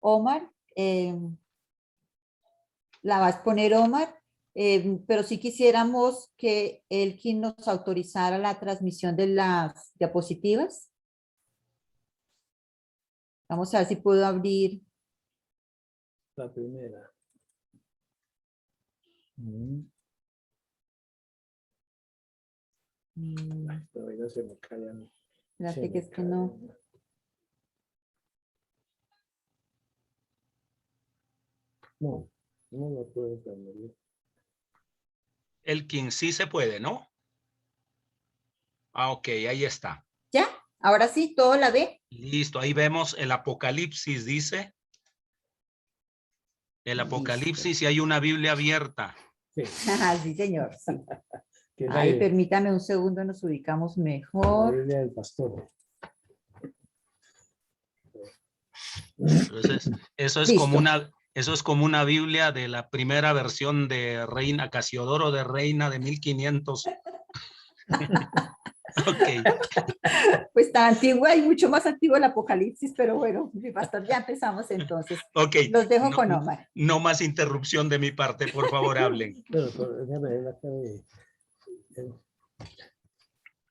Omar. La va a exponer Omar, pero sí quisiéramos que Elkin nos autorizara la transmisión de las diapositivas. Vamos a ver si puedo abrir. La primera. Todavía se me callan. Espérate que es que no. No, no lo puedo cambiar. Elkin sí se puede, ¿no? Ah, ok, ahí está. ¿Ya? Ahora sí, ¿todo la ve? Listo, ahí vemos el Apocalipsis, dice. El Listo. Apocalipsis y hay una Biblia abierta. Sí. Sí, señor. Sí. Que es Ahí, la- permítame un segundo, nos ubicamos la mejor. Biblia del pastor. Entonces, eso es Listo. como una Biblia de la primera versión de Reina Casiodoro de Reina de 1500. Ok. Pues tan antigua y mucho más antiguo el Apocalipsis, pero bueno, mi pastor, ya empezamos entonces. Ok. Los dejo No, con Omar. no más interrupción de mi parte, por favor, hablen. Pero déjame ver acá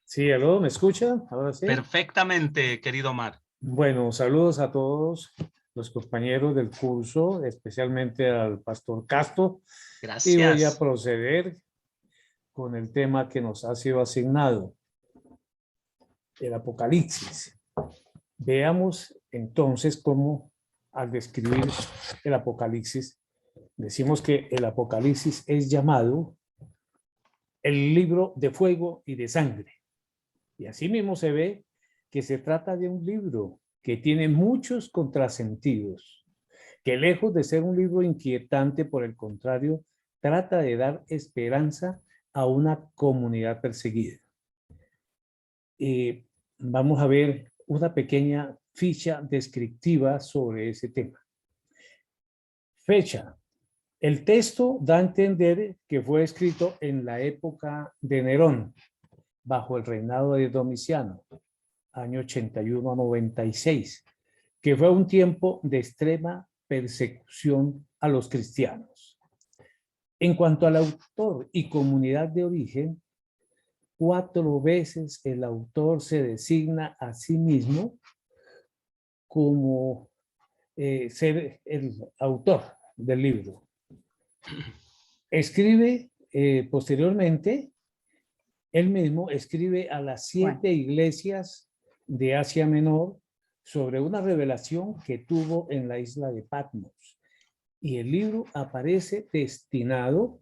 Sí, ¿aló? ¿Me escucha? Ahora sí. Perfectamente, querido Omar. Bueno, saludos a todos los compañeros del curso, especialmente al pastor Castro. Y voy a Gracias. proceder con el tema que nos ha sido asignado, el Apocalipsis. Veamos entonces cómo al describir el Apocalipsis, decimos que el Apocalipsis es llamado el libro de fuego y de sangre. Y así mismo se ve que se trata de un libro que tiene muchos contrasentidos, que lejos de ser un libro inquietante, por el contrario, trata de dar esperanza a una comunidad perseguida. Vamos a ver una pequeña ficha descriptiva sobre ese tema. Fecha. El texto da a entender que fue escrito en la época de Nerón, bajo el reinado de Domiciano, año 81 a 96, que fue un tiempo de extrema persecución a los cristianos. En cuanto al autor y comunidad de origen, 4 veces el autor se designa a sí mismo como ser el autor del libro. Escribe posteriormente, él mismo escribe a las 7 iglesias de Asia Menor sobre una revelación que tuvo en la isla de Patmos. Y el libro aparece destinado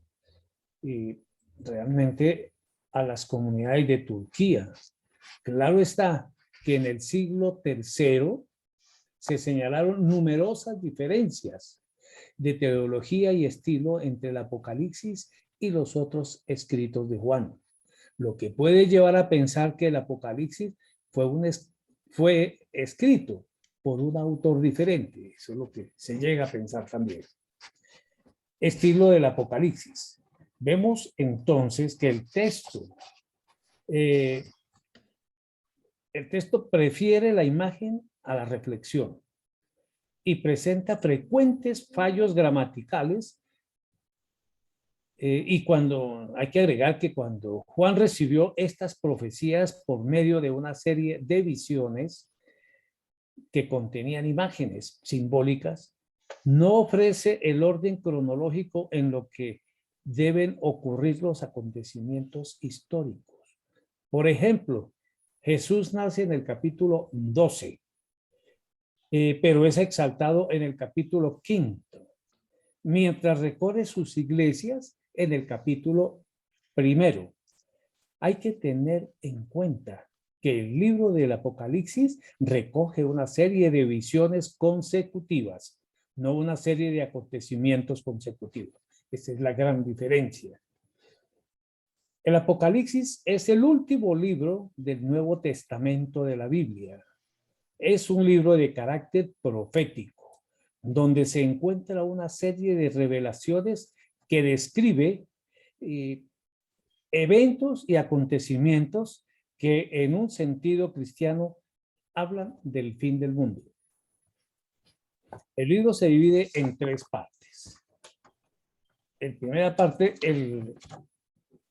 realmente a las comunidades de Turquía. Claro está que en el siglo III se señalaron numerosas diferencias de teología y estilo entre el Apocalipsis y los otros escritos de Juan, lo que puede llevar a pensar que el Apocalipsis fue escrito por un autor diferente. Eso es lo que se llega a pensar también. Estilo del Apocalipsis. Vemos entonces que el texto prefiere la imagen a la reflexión y presenta frecuentes fallos gramaticales. Y hay que agregar que cuando Juan recibió estas profecías por medio de una serie de visiones que contenían imágenes simbólicas, no ofrece el orden cronológico en lo que deben ocurrir los acontecimientos históricos. Por ejemplo, Jesús nace en el capítulo 12, pero es exaltado en el capítulo 5, mientras recorre sus iglesias en el capítulo 1. Hay que tener en cuenta que el libro del Apocalipsis recoge una serie de visiones consecutivas, no una serie de acontecimientos consecutivos. Esa es la gran diferencia. El Apocalipsis es el último libro del Nuevo Testamento de la Biblia. Es un libro de carácter profético, donde se encuentra una serie de revelaciones que describe eventos y acontecimientos que en un sentido cristiano hablan del fin del mundo. El libro se divide en 3 partes. En primera parte,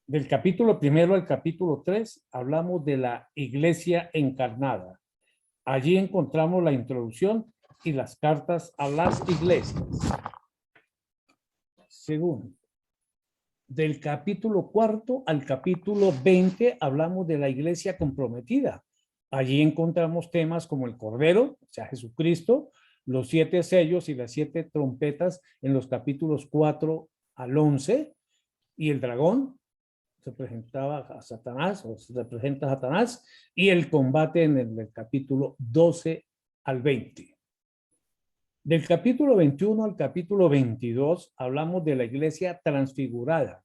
del capítulo 1 al capítulo 3, hablamos de la iglesia encarnada. Allí encontramos la introducción y las cartas a las iglesias. Segundo, del capítulo 4 al capítulo 20 hablamos de la iglesia comprometida. Allí encontramos temas como el Cordero, o sea, Jesucristo, los 7 sellos y las 7 trompetas en los capítulos 4 al 11, y el dragón representaba a Satanás, o se representa a Satanás, y el combate en el capítulo 12 al 20. Del capítulo 21 al capítulo 22 hablamos de la iglesia transfigurada.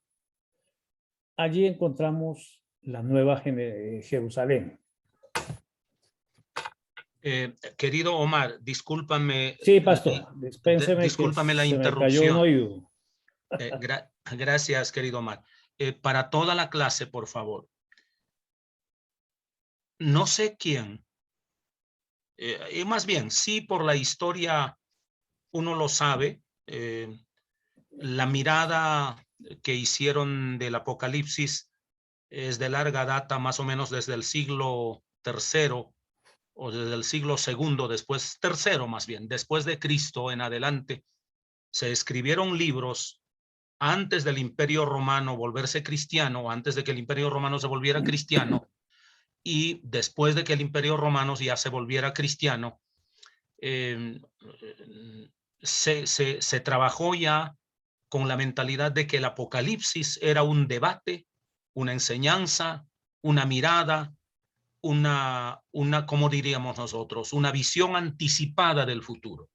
Allí encontramos la nueva Jerusalén. Querido Omar, discúlpame. Sí, pastor, dispénseme discúlpame que la se me cayó un interrupción. oído. Gracias, querido Omar. Para toda la clase, por favor. No sé quién, y más bien, sí, por la historia uno lo sabe, la mirada que hicieron del Apocalipsis es de larga data, más o menos desde el siglo III o desde el siglo II, después, tercero más bien, después de Cristo en adelante, se escribieron libros antes del Imperio Romano volverse cristiano, antes de que el Imperio Romano se volviera cristiano, y después de que el Imperio Romano ya se volviera cristiano, se trabajó ya con la mentalidad de que el Apocalipsis era un debate, una enseñanza, una mirada, ¿cómo diríamos nosotros? Una visión anticipada del futuro.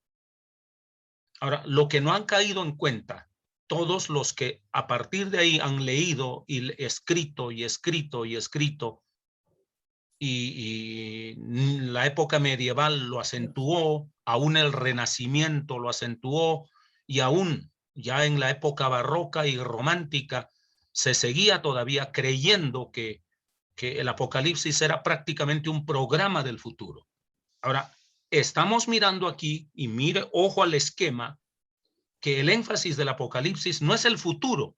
Ahora, lo que no han caído en cuenta todos los que a partir de ahí han leído y escrito y escrito y escrito, y la época medieval lo acentuó, aún el Renacimiento lo acentuó, y aún ya en la época barroca y romántica se seguía todavía creyendo que el Apocalipsis era prácticamente un programa del futuro. Ahora, estamos mirando aquí, y mire, ojo al esquema, que el énfasis del Apocalipsis no es el futuro,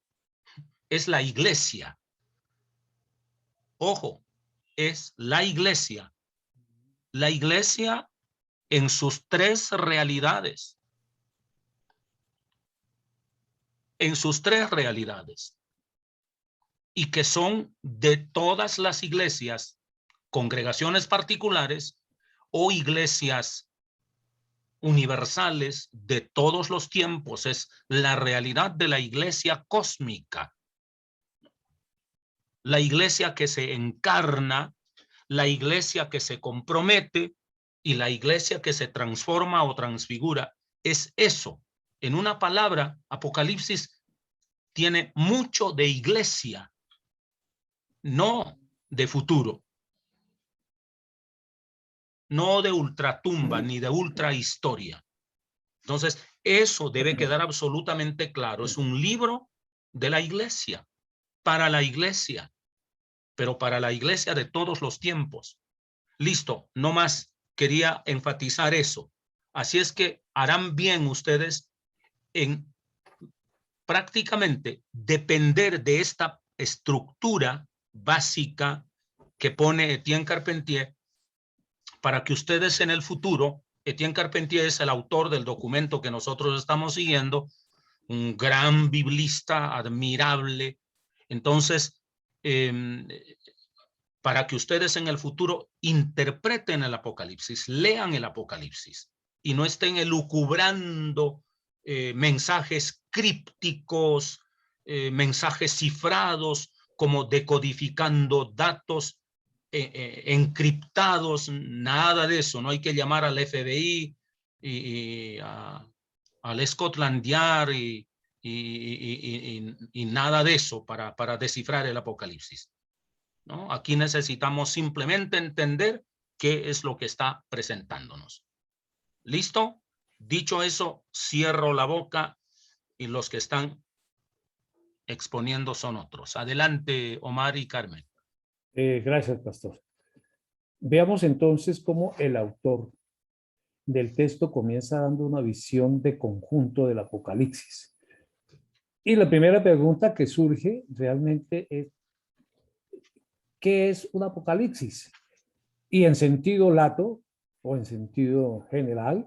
es la iglesia. Ojo, es la iglesia. La iglesia en sus 3 realidades. En sus 3 realidades. Y que son de todas las iglesias, congregaciones particulares o iglesias universales de todos los tiempos. Es la realidad de la iglesia cósmica. La iglesia que se encarna, la iglesia que se compromete y la iglesia que se transforma o transfigura. Es eso. En una palabra, Apocalipsis tiene mucho de iglesia, no de futuro, no de ultratumba ni de ultrahistoria. Entonces, eso debe quedar absolutamente claro. Es un libro de la iglesia, para la iglesia, pero para la iglesia de todos los tiempos. Listo, no más. Quería enfatizar eso. Así es que harán bien ustedes en prácticamente depender de esta estructura básica que pone Etienne Carpentier, para que ustedes en el futuro, Etienne Carpentier es el autor del documento que nosotros estamos siguiendo, un gran biblista admirable. Entonces, para que ustedes en el futuro interpreten el Apocalipsis, lean el Apocalipsis y no estén elucubrando mensajes crípticos, mensajes cifrados, como decodificando datos encriptados, nada de eso. No hay que llamar al FBI y al Scotland Yard y nada de eso para descifrar el Apocalipsis, ¿no? Aquí necesitamos simplemente entender qué es lo que está presentándonos. ¿Listo? Dicho eso, cierro la boca y los que están exponiendo son otros. Adelante, Omar y Carmen. Gracias, pastor. Veamos entonces cómo el autor del texto comienza dando una visión de conjunto del Apocalipsis. Y la primera pregunta que surge realmente es, ¿qué es un apocalipsis? Y en sentido lato o en sentido general,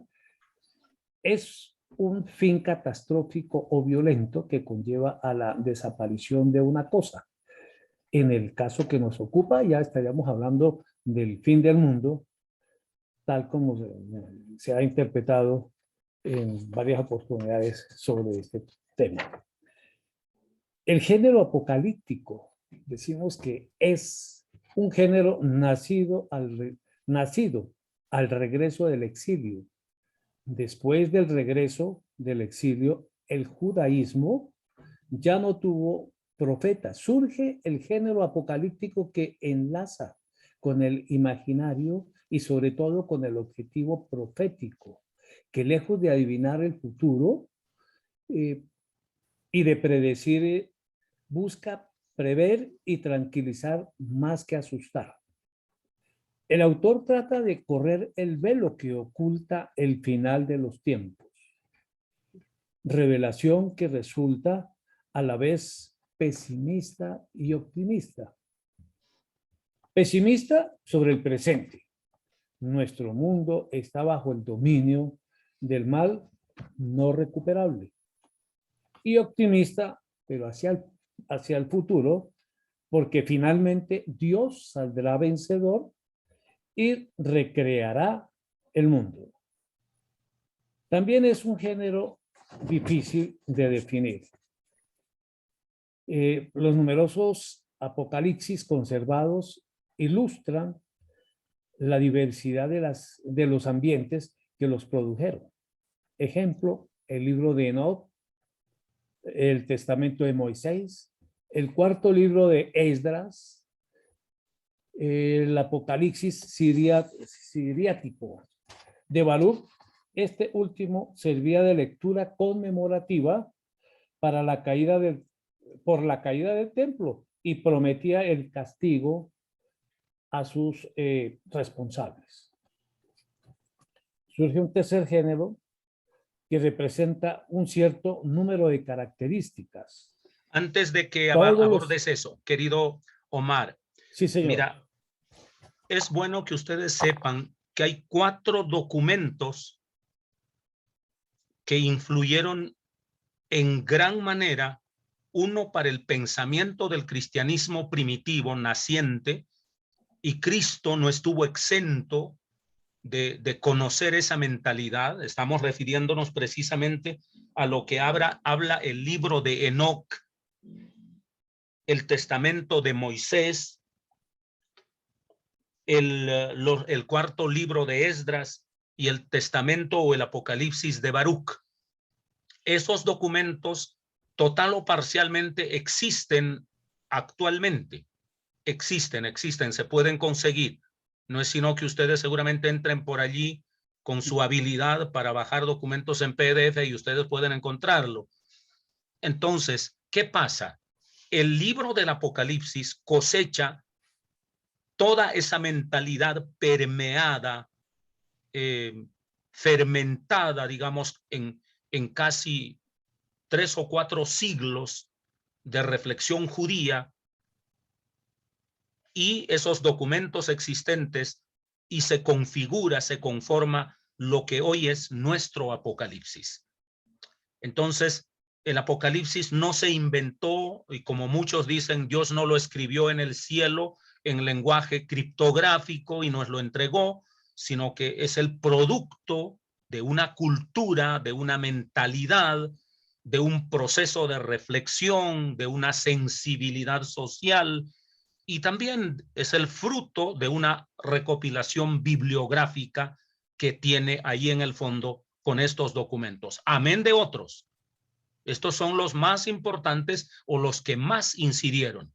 es un fin catastrófico o violento que conlleva a la desaparición de una cosa. En el caso que nos ocupa, ya estaríamos hablando del fin del mundo, tal como se ha interpretado en varias oportunidades sobre este tema. El género apocalíptico, decimos que es un género nacido al regreso del exilio. Después del regreso del exilio, el judaísmo ya no tuvo profetas. Surge el género apocalíptico que enlaza con el imaginario y sobre todo con el objetivo profético, que lejos de adivinar el futuro y de predecir, busca prever y tranquilizar más que asustar. El autor trata de correr el velo que oculta el final de los tiempos. Revelación que resulta a la vez pesimista y optimista. Pesimista sobre el presente. Nuestro mundo está bajo el dominio del mal no recuperable. Y optimista, pero hacia el futuro, porque finalmente Dios saldrá vencedor y recreará el mundo. También es un género difícil de definir. Los numerosos apocalipsis conservados ilustran la diversidad de los ambientes que los produjeron. Ejemplo, el libro de Enoc, el testamento de Moisés, el cuarto libro de Esdras, el apocalipsis siriático de Baruch. Este último servía de lectura conmemorativa para por la caída del templo y prometía el castigo a sus responsables. Surge un tercer género que representa un cierto número de características. Antes de que abordes eso, querido Omar, sí, señor. Mira, es bueno que ustedes sepan que hay 4 documentos que influyeron en gran manera, uno para el pensamiento del cristianismo primitivo naciente, y Cristo no estuvo exento de conocer esa mentalidad. Estamos refiriéndonos precisamente a lo que habla el libro de Enoc, el testamento de Moisés, el cuarto libro de Esdras y el testamento o el apocalipsis de Baruch. Esos documentos total o parcialmente existen actualmente. Existen, se pueden conseguir. No es sino que ustedes seguramente entren por allí con su habilidad para bajar documentos en PDF y ustedes pueden encontrarlo. Entonces, ¿qué pasa? El libro del Apocalipsis cosecha toda esa mentalidad permeada, fermentada, digamos, en casi 3 o 4 siglos de reflexión judía, y esos documentos existentes, y se configura, se conforma lo que hoy es nuestro Apocalipsis. Entonces, el Apocalipsis no se inventó, y como muchos dicen, Dios no lo escribió en el cielo en lenguaje criptográfico y nos lo entregó, sino que es el producto de una cultura, de una mentalidad, de un proceso de reflexión, de una sensibilidad social, y también es el fruto de una recopilación bibliográfica que tiene ahí en el fondo con estos documentos, amén de otros. Estos son los más importantes o los que más incidieron.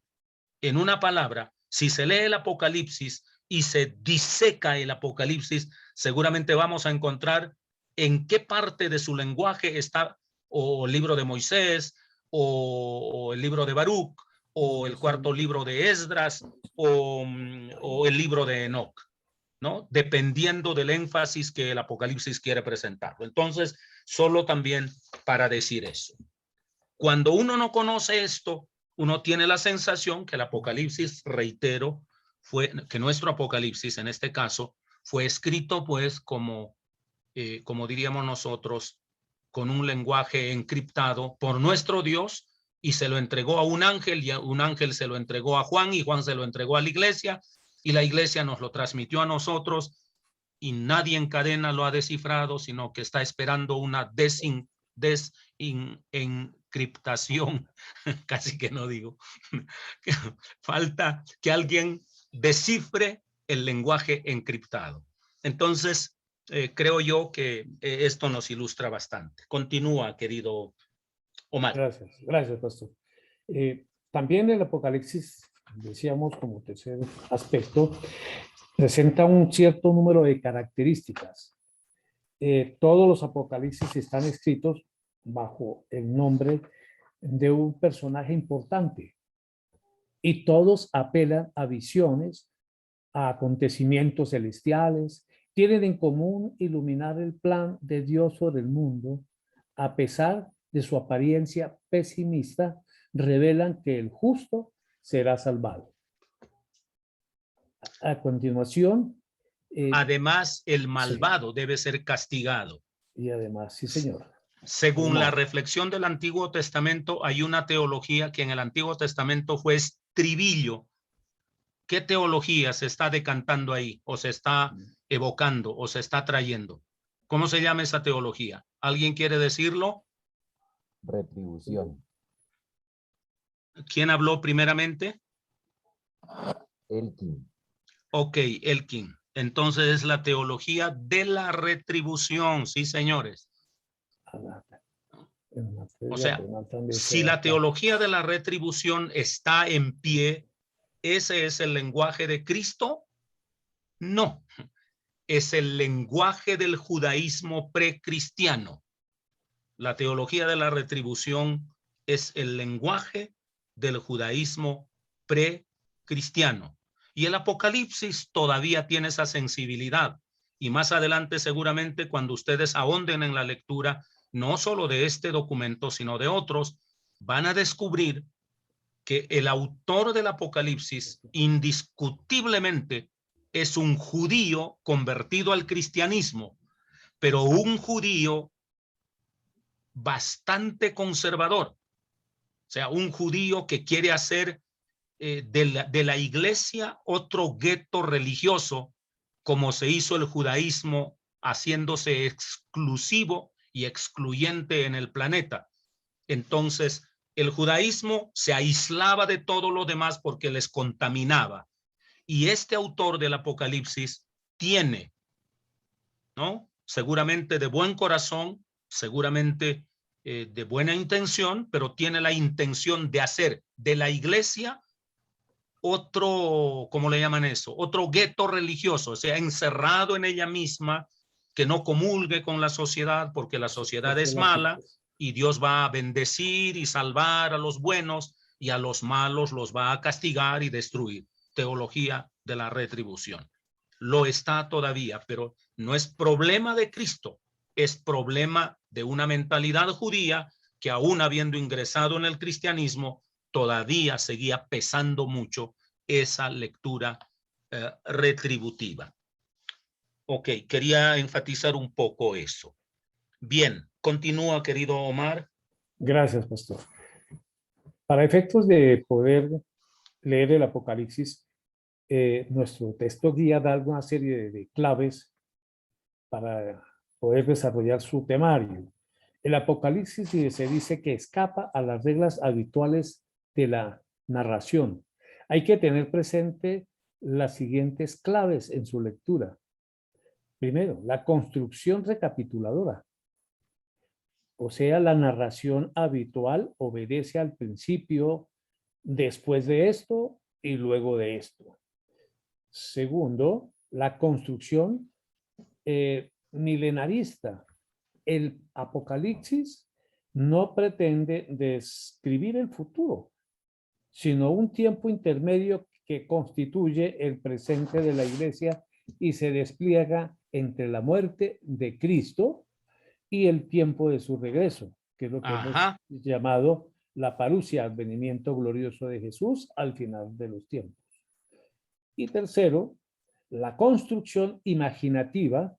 En una palabra, si se lee el Apocalipsis y se diseca el Apocalipsis, seguramente vamos a encontrar en qué parte de su lenguaje está o el libro de Moisés o el libro de Baruch o el cuarto libro de Esdras o el libro de Enoc. ¿no? Dependiendo del énfasis que el Apocalipsis quiere presentar. Entonces, solo también para decir eso. Cuando uno no conoce esto, uno tiene la sensación que el Apocalipsis, reitero, que nuestro Apocalipsis en este caso fue escrito pues como diríamos nosotros, con un lenguaje encriptado por nuestro Dios, y se lo entregó a un ángel, y un ángel se lo entregó a Juan, y Juan se lo entregó a la iglesia, y la iglesia nos lo transmitió a nosotros, y nadie en cadena lo ha descifrado, sino que está esperando una desencriptación, casi que no digo, falta que alguien descifre el lenguaje encriptado. Entonces, creo yo que esto nos ilustra bastante. Continúa, querido Omar. Gracias, gracias, pastor. También el Apocalipsis, decíamos como tercer aspecto, presenta un cierto número de características. Todos los Apocalipsis están escritos bajo el nombre de un personaje importante y todos apelan a visiones, a acontecimientos celestiales, tienen en común iluminar el plan de Dios sobre el mundo, a pesar de su apariencia pesimista, revelan que el justo será salvado. A continuación. Además, el malvado debe ser castigado. Y además, sí, señor. Según la reflexión del Antiguo Testamento, hay una teología que en el Antiguo Testamento fue estribillo. ¿Qué teología se está decantando ahí, o se está evocando, o se está trayendo? ¿Cómo se llama esa teología? ¿Alguien quiere decirlo? Retribución. ¿Quién habló primeramente? Elkin. Ok, Elkin. Entonces es la teología de la retribución, sí, señores. O sea, si la teología de la retribución está en pie, ¿ese es el lenguaje de Cristo? No, es el lenguaje del judaísmo precristiano. La teología de la retribución es el lenguaje del judaísmo precristiano. Y el Apocalipsis todavía tiene esa sensibilidad. Y más adelante, seguramente, cuando ustedes ahonden en la lectura, no solo de este documento, sino de otros, van a descubrir que el autor del Apocalipsis indiscutiblemente es un judío convertido al cristianismo, pero un judío bastante conservador. O sea, un judío que quiere hacer de la iglesia otro gueto religioso, como se hizo el judaísmo, haciéndose exclusivo y excluyente en el planeta. Entonces, el judaísmo se aislaba de todo lo demás porque les contaminaba. Y este autor del Apocalipsis tiene, ¿no? Seguramente de buen corazón, seguramente de buena intención, pero tiene la intención de hacer de la iglesia otro, ¿cómo le llaman eso? Otro gueto religioso, o sea, encerrado en ella misma, que no comulgue con la sociedad porque la sociedad es mala y Dios va a bendecir y salvar a los buenos y a los malos los va a castigar y destruir. Teología de la retribución. Lo está todavía, pero no es problema de Cristo, es problema de una mentalidad judía que aún habiendo ingresado en el cristianismo, todavía seguía pesando mucho esa lectura retributiva. Ok, quería enfatizar un poco eso. Bien, continúa, querido Omar. Gracias, pastor. Para efectos de poder leer el Apocalipsis, nuestro texto guía da una serie de claves para poder desarrollar su temario. El Apocalipsis se dice que escapa a las reglas habituales de la narración. Hay que tener presente las siguientes claves en su lectura. Primero, la construcción recapituladora. O sea, la narración habitual obedece al principio, después de esto y luego de esto. Segundo, la construcción milenarista. El Apocalipsis no pretende describir el futuro, sino un tiempo intermedio que constituye el presente de la iglesia y se despliega entre la muerte de Cristo y el tiempo de su regreso, que es lo que Ajá. hemos llamado la parusia, advenimiento glorioso de Jesús al final de los tiempos. Y tercero, la construcción imaginativa,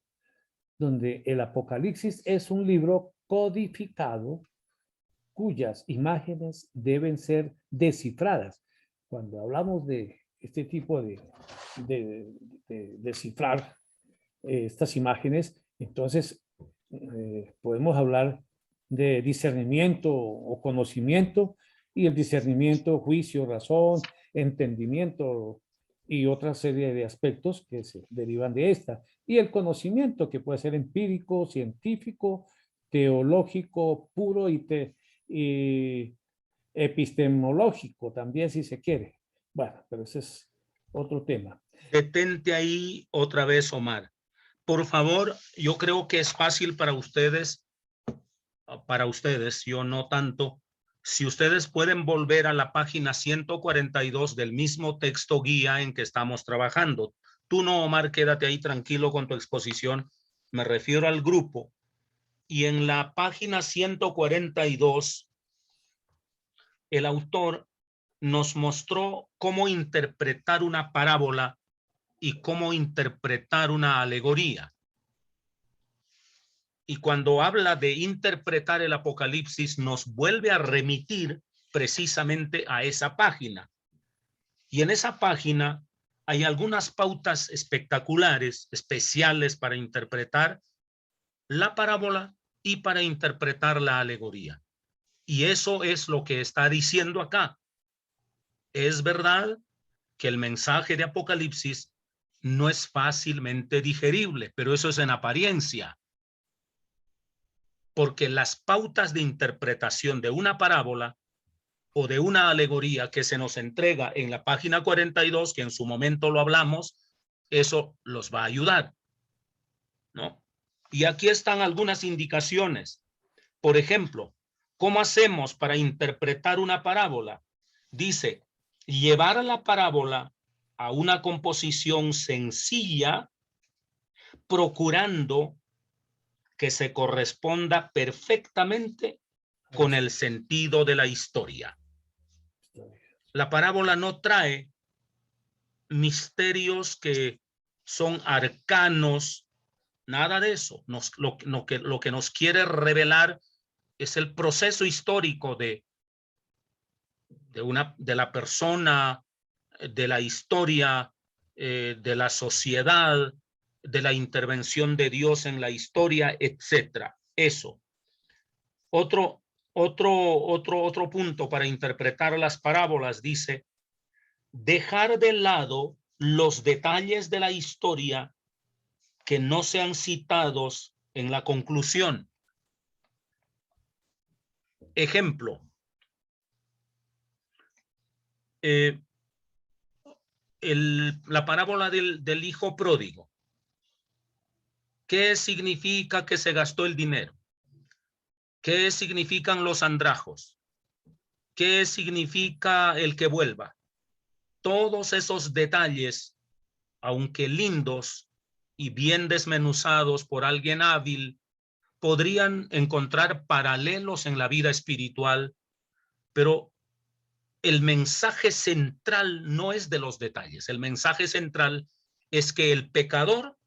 donde el Apocalipsis es un libro codificado cuyas imágenes deben ser descifradas. Cuando hablamos de este tipo de descifrar estas imágenes, entonces podemos hablar de discernimiento o conocimiento, y el discernimiento, juicio, razón, entendimiento y otra serie de aspectos que se derivan de esta. Y el conocimiento, que puede ser empírico, científico, teológico, puro y epistemológico también, si se quiere. Bueno, pero ese es otro tema. Detente ahí otra vez, Omar. Por favor, yo creo que es fácil para ustedes, yo no tanto. Si ustedes pueden volver a la página 142 del mismo texto guía en que estamos trabajando. Tú no, Omar, quédate ahí tranquilo con tu exposición. Me refiero al grupo. Y en la página 142, el autor nos mostró cómo interpretar una parábola y cómo interpretar una alegoría. Y cuando habla de interpretar el Apocalipsis, nos vuelve a remitir precisamente a esa página. Y en esa página hay algunas pautas espectaculares, especiales para interpretar la parábola y para interpretar la alegoría. Y eso es lo que está diciendo acá. Es verdad que el mensaje de Apocalipsis no es fácilmente digerible, pero eso es en apariencia. Porque las pautas de interpretación de una parábola o de una alegoría que se nos entrega en la página 42, que en su momento lo hablamos, eso los va a ayudar, ¿no? Y aquí están algunas indicaciones. Por ejemplo, ¿cómo hacemos para interpretar una parábola? Dice, llevar a la parábola a una composición sencilla, procurando que se corresponda perfectamente con el sentido de la historia. La parábola no trae misterios que son arcanos, nada de eso. Lo que nos quiere revelar es el proceso histórico de la persona, de la historia, de la sociedad, de la intervención de Dios en la historia, etcétera. Eso. Otro punto para interpretar las parábolas dice, dejar de lado los detalles de la historia que no sean citados en la conclusión. Ejemplo, la parábola del hijo pródigo. ¿Qué significa que se gastó el dinero? ¿Qué significan los andrajos? ¿Qué significa el que vuelva? Todos esos detalles, aunque lindos y bien desmenuzados por alguien hábil, podrían encontrar paralelos en la vida espiritual, pero el mensaje central no es de los detalles. El mensaje central es que el pecador,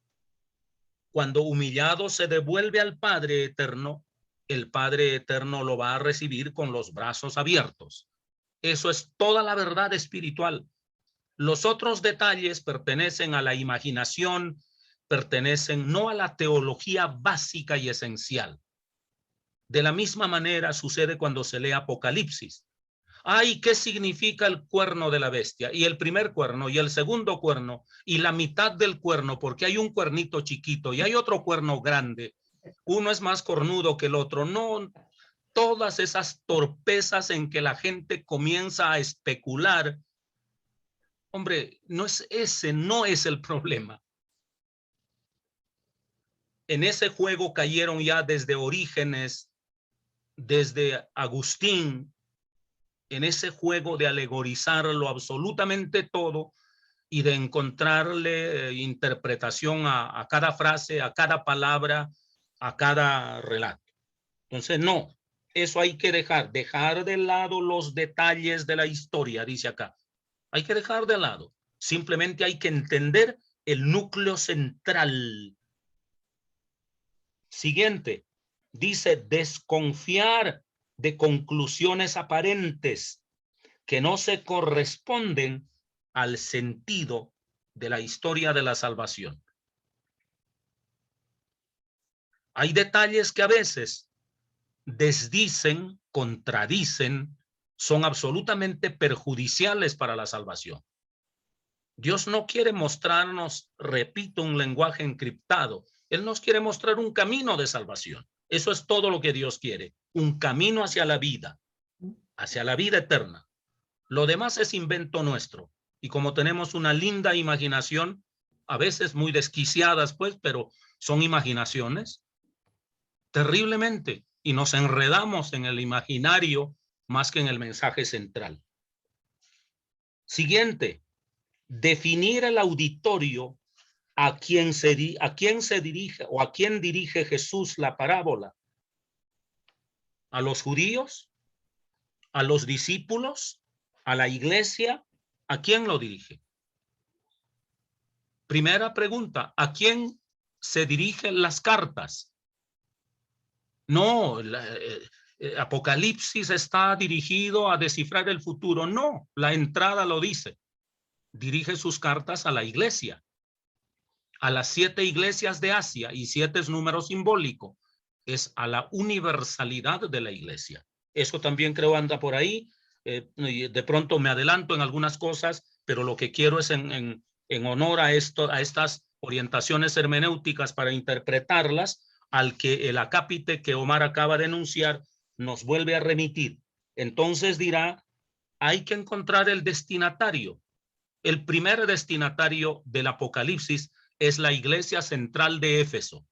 cuando humillado se devuelve al Padre Eterno, el Padre Eterno lo va a recibir con los brazos abiertos. Eso es toda la verdad espiritual. Los otros detalles pertenecen a la imaginación, pertenecen no a la teología básica y esencial. De la misma manera sucede cuando se lee Apocalipsis. Ay, ¿qué significa el cuerno de la bestia? Y el primer cuerno y el segundo cuerno y la mitad del cuerno, porque hay un cuernito chiquito y hay otro cuerno grande. Uno es más cornudo que el otro. No, todas esas torpezas en que la gente comienza a especular. Hombre, no es el problema. En ese juego cayeron ya desde Orígenes, desde Agustín, en ese juego de alegorizarlo absolutamente todo, y de encontrarle interpretación a cada frase, a cada palabra, a cada relato. Entonces, no, eso hay que dejar de lado los detalles de la historia, dice acá. Hay que dejar de lado. Simplemente hay que entender el núcleo central. Siguiente, dice desconfiar de conclusiones aparentes que no se corresponden al sentido de la historia de la salvación. Hay detalles que a veces desdicen, contradicen, son absolutamente perjudiciales para la salvación. Dios no quiere mostrarnos, repito, un lenguaje encriptado. Él nos quiere mostrar un camino de salvación. Eso es todo lo que Dios quiere. Un camino hacia la vida eterna. Lo demás es invento nuestro. Y como tenemos una linda imaginación, a veces muy desquiciadas, pues, pero son imaginaciones, terriblemente. Y nos enredamos en el imaginario más que en el mensaje central. Siguiente. Definir el auditorio a quién se dirige o a quién dirige Jesús la parábola. ¿A los judíos? ¿A los discípulos? ¿A la iglesia? ¿A quién lo dirige? Primera pregunta, ¿a quién se dirigen las cartas? No, Apocalipsis está dirigido a descifrar el futuro. No, la entrada lo dice. Dirige sus cartas a la iglesia, a las 7 iglesias de Asia, y 7 es número simbólico, es a la universalidad de la iglesia. Eso también creo anda por ahí. De pronto me adelanto en algunas cosas, pero lo que quiero es en honor a estas orientaciones hermenéuticas para interpretarlas, al que el acápite que Omar acaba de enunciar nos vuelve a remitir. Entonces dirá, hay que encontrar el destinatario. El primer destinatario del Apocalipsis es la iglesia central de Éfeso.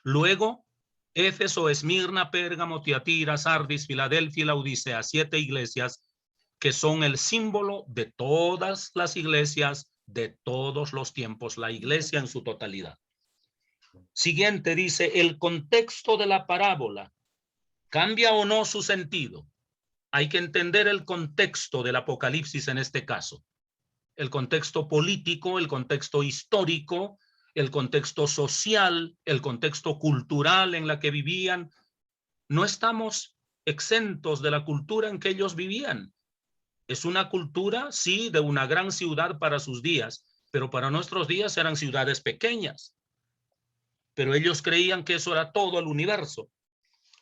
Luego, Éfeso, Esmirna, Pérgamo, Tiatira, Sardis, Filadelfia y la Odisea, 7 iglesias que son el símbolo de todas las iglesias de todos los tiempos, la iglesia en su totalidad. Siguiente dice, el contexto de la parábola, ¿cambia o no su sentido? Hay que entender el contexto del Apocalipsis en este caso. El contexto político, el contexto histórico, el contexto social, el contexto cultural en la que vivían. No estamos exentos de la cultura en que ellos vivían. Es una cultura, sí, de una gran ciudad para sus días, pero para nuestros días eran ciudades pequeñas. Pero ellos creían que eso era todo el universo.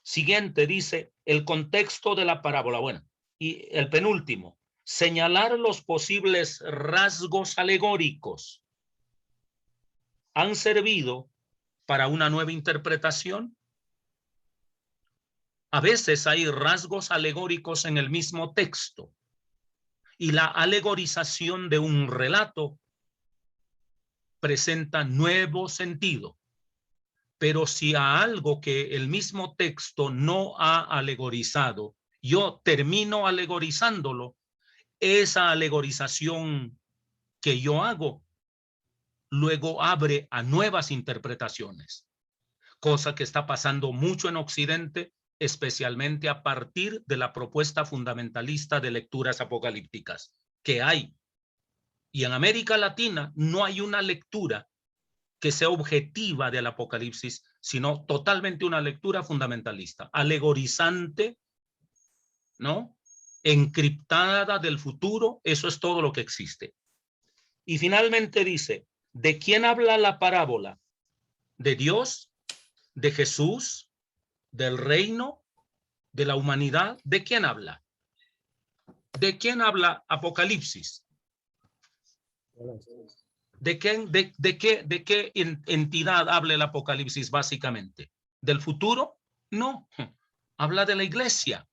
Siguiente dice, el contexto de la parábola. Bueno, y el penúltimo, señalar los posibles rasgos alegóricos. ¿Han servido para una nueva interpretación? A veces hay rasgos alegóricos en el mismo texto y la alegorización de un relato presenta nuevo sentido. Pero si a algo que el mismo texto no ha alegorizado, yo termino alegorizándolo, esa alegorización que yo hago luego abre a nuevas interpretaciones, cosa que está pasando mucho en Occidente, especialmente a partir de la propuesta fundamentalista de lecturas apocalípticas que hay. Y en América Latina no hay una lectura que sea objetiva del Apocalipsis, sino totalmente una lectura fundamentalista, alegorizante, ¿no? Encriptada del futuro, eso es todo lo que existe. Y finalmente dice, ¿de quién habla la parábola? ¿De Dios? ¿De Jesús? ¿Del reino? ¿De la humanidad? ¿De quién habla? ¿De quién habla Apocalipsis? ¿De qué entidad habla el Apocalipsis básicamente? ¿Del futuro? No, habla de la iglesia.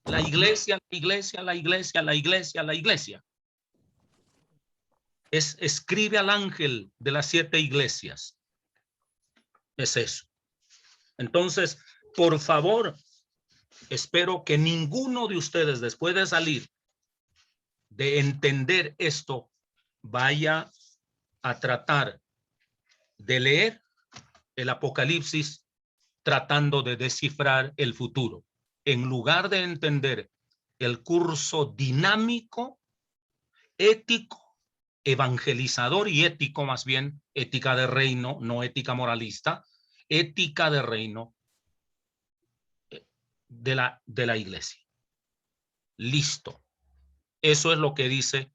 La iglesia, la iglesia, la iglesia, la iglesia, la iglesia. Escribe al ángel de las 7 iglesias. Es eso. Entonces, por favor, espero que ninguno de ustedes, después de salir, de entender esto, vaya a tratar de leer el Apocalipsis tratando de descifrar el futuro, en lugar de entender el curso dinámico, ético, evangelizador y ético, más bien, ética de reino, no ética moralista, ética de reino de la iglesia. Listo. Eso es lo que dice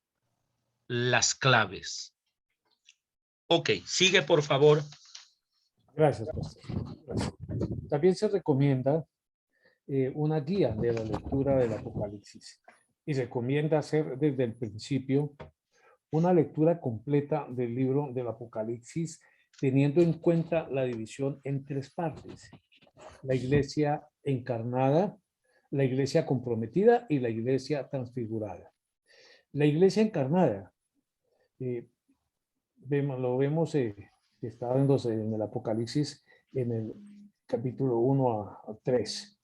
las claves. Ok, sigue por favor. Gracias, pastor. Gracias. También se recomienda una guía de la lectura del Apocalipsis y recomienda hacer desde el principio una lectura completa del libro del Apocalipsis, teniendo en cuenta la división en tres partes: la iglesia encarnada, la iglesia comprometida y la iglesia transfigurada. La iglesia encarnada, lo vemos que está dándose en el Apocalipsis en el capítulo 1 a 3.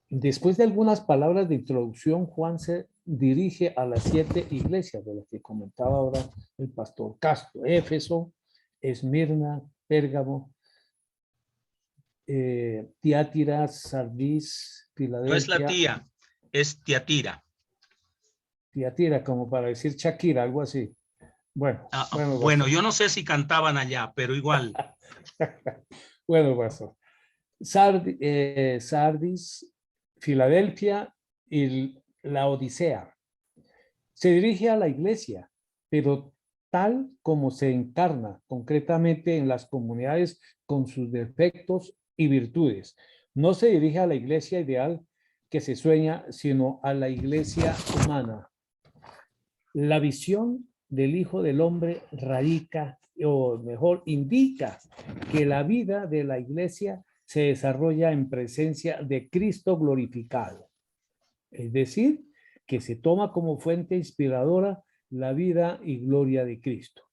Después de algunas palabras de introducción, Juan se dirige a las 7 iglesias de las que comentaba ahora el pastor Castro: Éfeso, Esmirna, Pérgamo, Tiatira, Sardis, Filadelfia. No es la tía, es Tiatira. Tiatira, como para decir Shakira, algo así. Bueno, bueno, yo no sé si cantaban allá, pero igual. Bueno, pastor. Sardis, Filadelfia y la Odisea. Se dirige a la iglesia, pero tal como se encarna concretamente en las comunidades con sus defectos y virtudes. No se dirige a la iglesia ideal que se sueña, sino a la iglesia humana. La visión del Hijo del Hombre radica, o mejor, indica que la vida de la iglesia se desarrolla en presencia de Cristo glorificado. Es decir, que se toma como fuente inspiradora la vida y gloria de Cristo.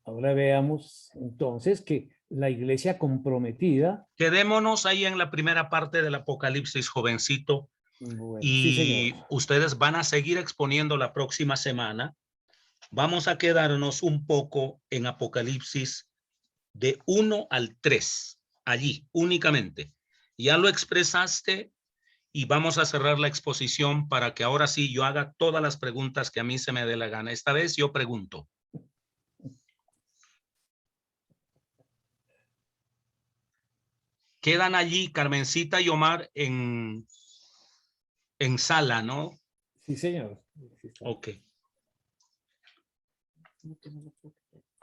Ahora veamos entonces que la iglesia comprometida. Quedémonos ahí en la primera parte del Apocalipsis, jovencito. Bueno, y sí, ustedes van a seguir exponiendo la próxima semana. Vamos a quedarnos un poco en Apocalipsis de 1 al 3, allí únicamente. Ya lo expresaste y vamos a cerrar la exposición para que ahora sí yo haga todas las preguntas que a mí se me dé la gana. Esta vez yo pregunto. Quedan allí Carmencita y Omar en sala, ¿no? Sí, señor. Ok.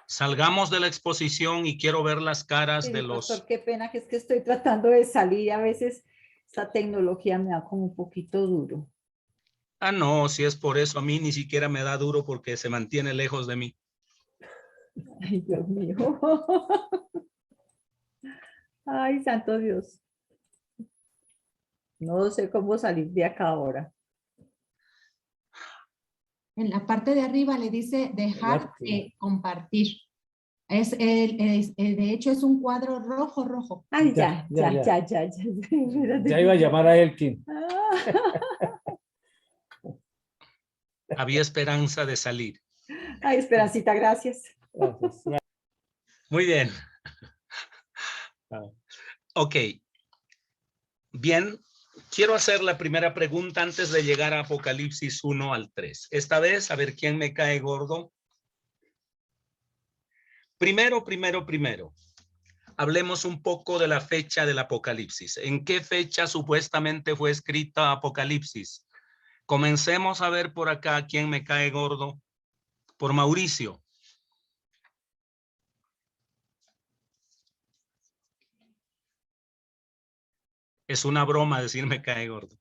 Salgamos de la exposición y quiero ver las caras Sí, de los... pastor, qué pena que es que estoy tratando de salir y a veces esta tecnología me da como un poquito duro. Ah, no, si es por eso, a mí ni siquiera me da duro porque se mantiene lejos de mí. Ay, Dios mío. Ay, santo Dios. No sé cómo salir de acá ahora. En la parte de arriba le dice dejar de compartir. De hecho, es un cuadro rojo. Ay, Ya. Espérate. Ya iba a llamar a Elkin. Había esperanza de salir. Ay, Esperancita, gracias. Gracias. Muy bien. Ok. Bien, quiero hacer la primera pregunta antes de llegar a Apocalipsis 1 al 3. Esta vez, a ver quién me cae gordo. Primero. Hablemos un poco de la fecha del Apocalipsis. ¿En qué fecha supuestamente fue escrita Apocalipsis? Comencemos a ver por acá quién me cae gordo. Por Mauricio. Es una broma decir me cae gordo.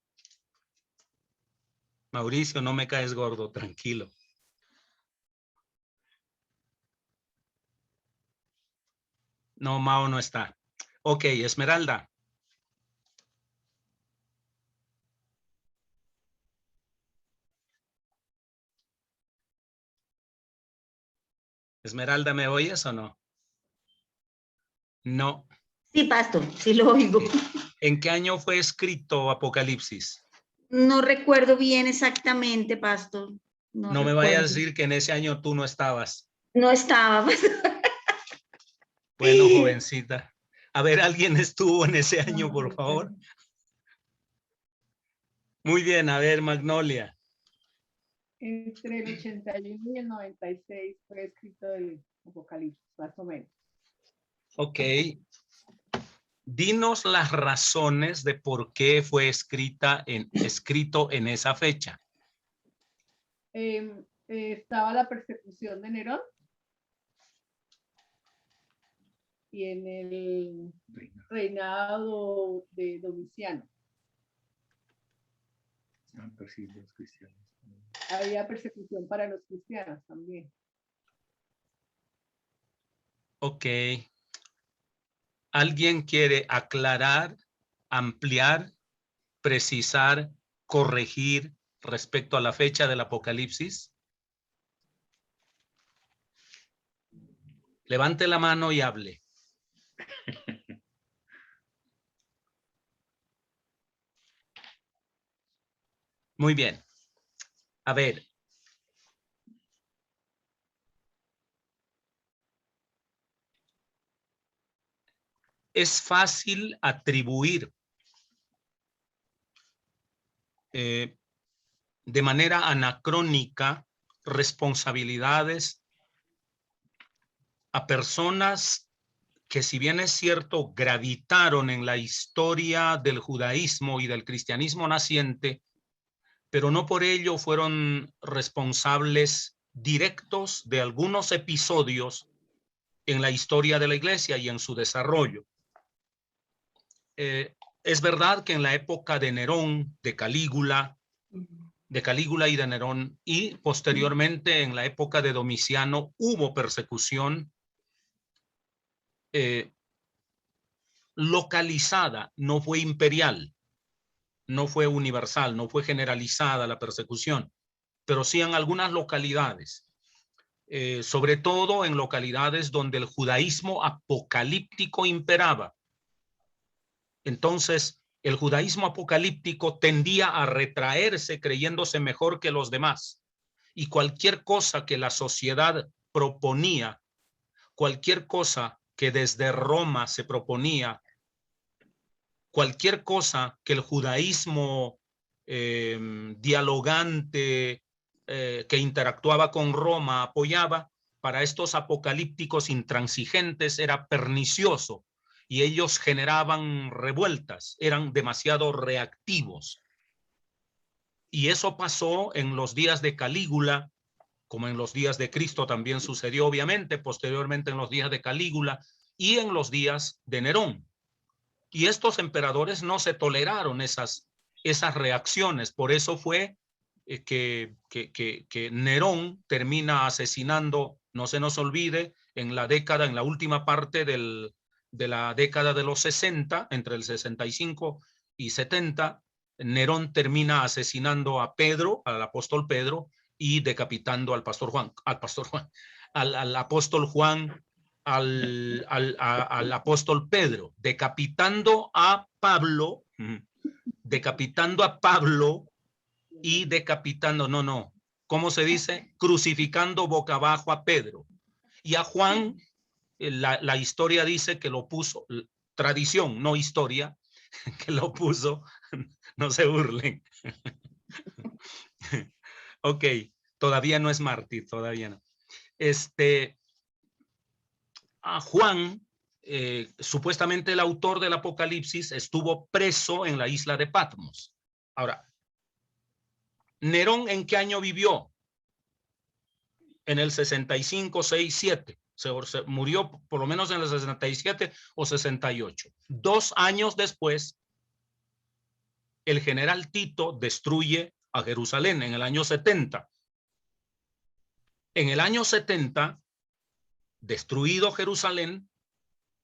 Mauricio, no me caes gordo, tranquilo. No, Mao no está. Ok, Esmeralda. Esmeralda, ¿me oyes o no? No. Sí, pastor, sí lo oigo. ¿En qué año fue escrito Apocalipsis? No recuerdo bien exactamente, pastor. No me vayas a recuerdo. decir que en ese año tú no estabas. No estaba, pastor. Bueno, jovencita. A ver, ¿alguien estuvo en ese año, No, por favor? recuerdo. Muy bien, a ver, Magnolia. Entre el 81 y el 96 fue escrito el Apocalipsis, más o menos. Ok. Dinos las razones de por qué fue escrito en esa fecha. Estaba la persecución de Nerón y en el reinado de Domiciano. Había persecución para los cristianos también. Ok. ¿Alguien quiere aclarar, ampliar, precisar, corregir respecto a la fecha del Apocalipsis? Levante la mano y hable. Muy bien. A ver. Es fácil atribuir de manera anacrónica responsabilidades a personas que, si bien es cierto, gravitaron en la historia del judaísmo y del cristianismo naciente, pero no por ello fueron responsables directos de algunos episodios en la historia de la iglesia y en su desarrollo. Es verdad que en la época de Nerón, de Calígula y de Nerón, y posteriormente en la época de Domiciano, hubo persecución localizada, no fue imperial, no fue universal, no fue generalizada la persecución, pero sí en algunas localidades, sobre todo en localidades donde el judaísmo apocalíptico imperaba. Entonces, el judaísmo apocalíptico tendía a retraerse creyéndose mejor que los demás. Y cualquier cosa que la sociedad proponía, cualquier cosa que desde Roma se proponía, cualquier cosa que el judaísmo dialogante que interactuaba con Roma apoyaba, para estos apocalípticos intransigentes era pernicioso y ellos generaban revueltas, eran demasiado reactivos. Y eso pasó en los días de Calígula, como en los días de Cristo también sucedió, obviamente, posteriormente en los días de Calígula y en los días de Nerón. Y estos emperadores no se toleraron esas reacciones. Por eso fue que Nerón termina asesinando, no se nos olvide, en la última parte de la década de los 60, entre el 65 y 70, Nerón termina asesinando a Pedro, al apóstol Pedro, y decapitando al apóstol Juan, al apóstol Pedro, decapitando a Pablo y ¿cómo se dice? Crucificando boca abajo a Pedro. Y a Juan, la historia dice que lo puso, tradición, no historia, que lo puso, no se burlen. Ok, todavía no es mártir, todavía no. A Juan, supuestamente el autor del Apocalipsis, estuvo preso en la isla de Patmos. Ahora, ¿Nerón en qué año vivió? En el 65, 6, 7. Se murió por lo menos en el 67 o 68. 2 años después, el general Tito destruye a Jerusalén en el año 70. En el año 70, destruido Jerusalén,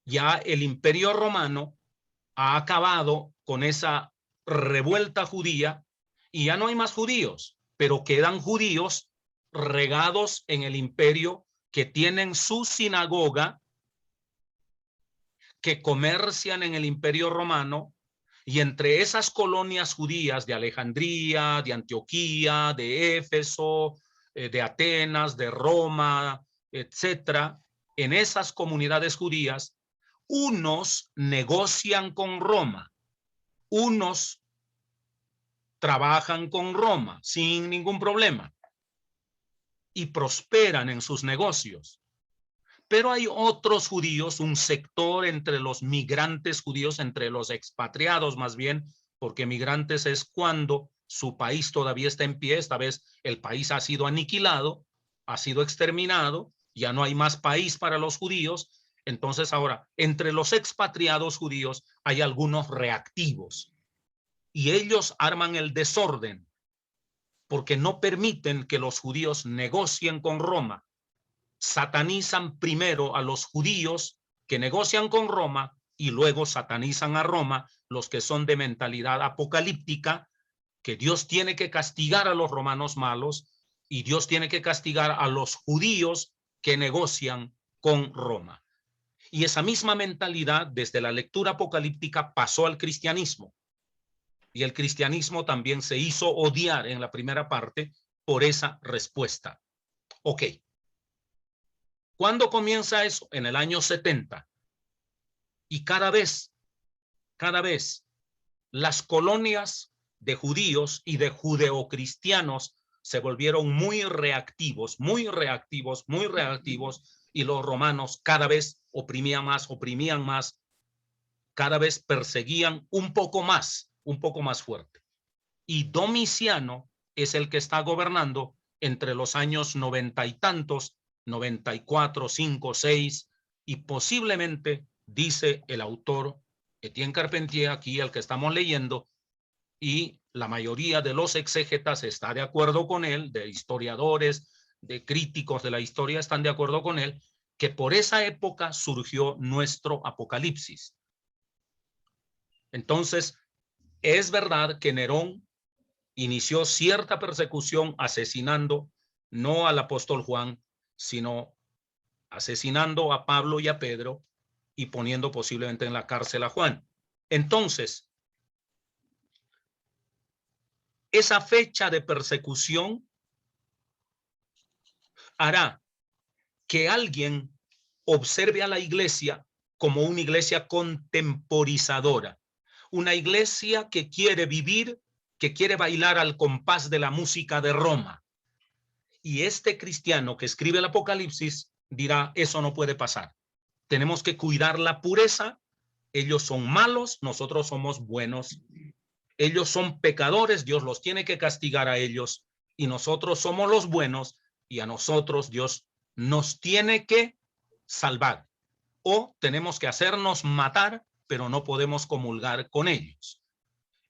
ya el Imperio Romano ha acabado con esa revuelta judía y ya no hay más judíos, pero quedan judíos regados en el imperio que tienen su sinagoga, que comercian en el Imperio Romano, y entre esas colonias judías de Alejandría, de Antioquía, de Éfeso, de Atenas, de Roma, etcétera, en esas comunidades judías, unos negocian con Roma, unos trabajan con Roma sin ningún problema y prosperan en sus negocios. Pero hay otros judíos, un sector entre los migrantes judíos, entre los expatriados más bien, porque migrantes es cuando su país todavía está en pie. Esta vez el país ha sido aniquilado, ha sido exterminado, ya no hay más país para los judíos. Entonces ahora, entre los expatriados judíos hay algunos reactivos y ellos arman el desorden porque no permiten que los judíos negocien con Roma. Satanizan primero a los judíos que negocian con Roma y luego satanizan a Roma, los que son de mentalidad apocalíptica, que Dios tiene que castigar a los romanos malos y Dios tiene que castigar a los judíos que negocian con Roma. Y esa misma mentalidad desde la lectura apocalíptica pasó al cristianismo. Y el cristianismo también se hizo odiar en la primera parte por esa respuesta. Ok. ¿Cuándo comienza eso? En el año 70. Y cada vez, las colonias de judíos y de judeocristianos se volvieron muy reactivos, y los romanos cada vez oprimían más, cada vez perseguían un poco más fuerte. Y Domiciano es el que está gobernando entre los años 90 y tantos, 94, 5, 6, y posiblemente, dice el autor Etienne Carpentier, aquí el que estamos leyendo, y la mayoría de los exégetas está de acuerdo con él, de historiadores, de críticos de la historia están de acuerdo con él, que por esa época surgió nuestro Apocalipsis. Entonces, es verdad que Nerón inició cierta persecución asesinando no al apóstol Juan, sino asesinando a Pablo y a Pedro y poniendo posiblemente en la cárcel a Juan. Entonces, esa fecha de persecución hará que alguien observe a la iglesia como una iglesia contemporizadora, una iglesia que quiere vivir, que quiere bailar al compás de la música de Roma. Y este cristiano que escribe el Apocalipsis dirá, eso no puede pasar. Tenemos que cuidar la pureza. Ellos son malos, nosotros somos buenos. Ellos son pecadores, Dios los tiene que castigar a ellos. Y nosotros somos los buenos y a nosotros Dios nos tiene que salvar. O tenemos que hacernos matar, pero no podemos comulgar con ellos.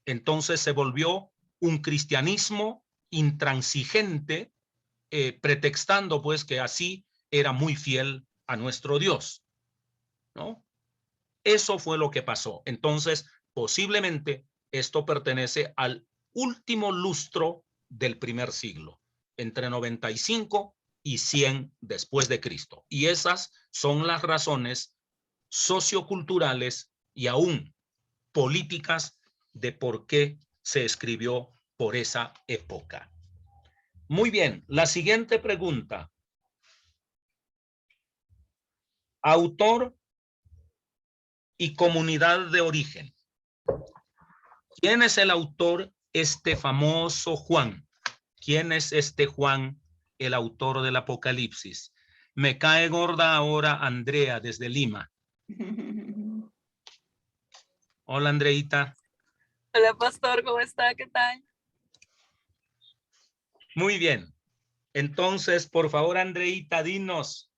Entonces se volvió un cristianismo intransigente, pretextando pues que así era muy fiel a nuestro Dios, ¿no? Eso fue lo que pasó. Entonces, posiblemente esto pertenece al último lustro del primer siglo, entre 95 y 100 después de Cristo. Y esas son las razones socioculturales y aún políticas de por qué se escribió por esa época. Muy bien, la siguiente pregunta. Autor y comunidad de origen. ¿Quién es el autor? Este famoso Juan. ¿Quién es este Juan, el autor del Apocalipsis? Me cae gorda ahora Andrea desde Lima. Hola, Andreita. Hola, pastor, ¿cómo está? ¿Qué tal? Muy bien. Entonces, por favor, Andreita, dinos,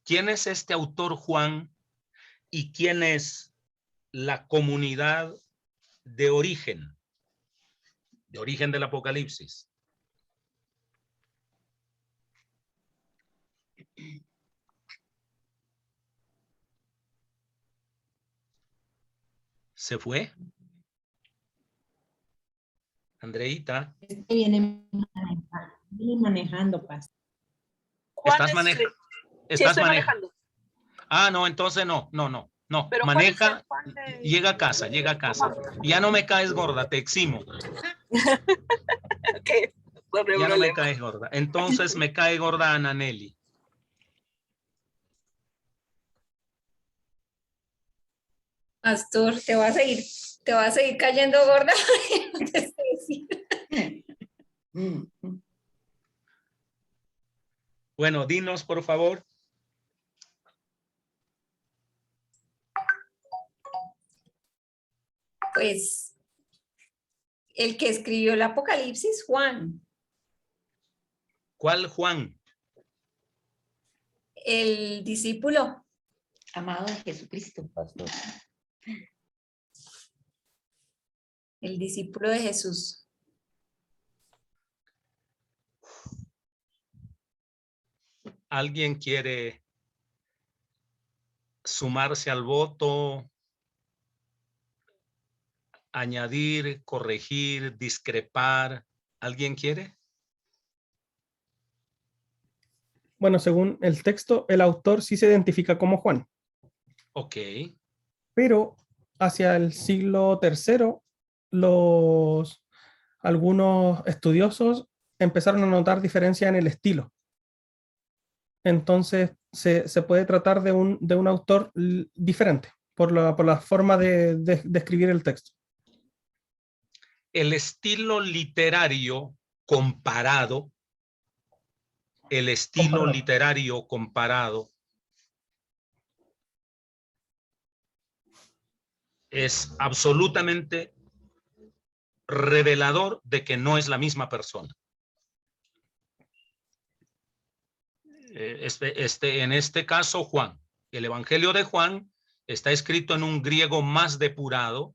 ¿quién es este autor Juan y quién es la comunidad de origen del Apocalipsis? ¿Se fue? Andreita. Viene manejando, pastor. ¿Estás manejando? Sí, estoy manejando. Ah, no, entonces no. Pero Maneja, ¿cuál de... llega a casa. Ya no me caes gorda, te eximo. Ok, pastor, no hay Ya no me problema. caes gorda. Entonces me cae gorda Ana Nelly. Pastor, te va a seguir cayendo gorda. No te sé decir. Bueno, dinos, por favor. Pues el que escribió el Apocalipsis, Juan, ¿Cuál Juan? el discípulo. Amado de Jesucristo. Pastor. El discípulo de Jesús. ¿Alguien quiere sumarse al voto? Añadir, corregir, discrepar. ¿Alguien quiere? Bueno, según el texto, el autor sí se identifica como Juan, Ok. pero hacia el siglo III, algunos estudiosos empezaron a notar diferencia en el estilo. Entonces, se puede tratar de un autor diferente por la forma de escribir el texto. El estilo literario comparado, es absolutamente revelador de que no es la misma persona. En este caso, Juan. El Evangelio de Juan está escrito en un griego más depurado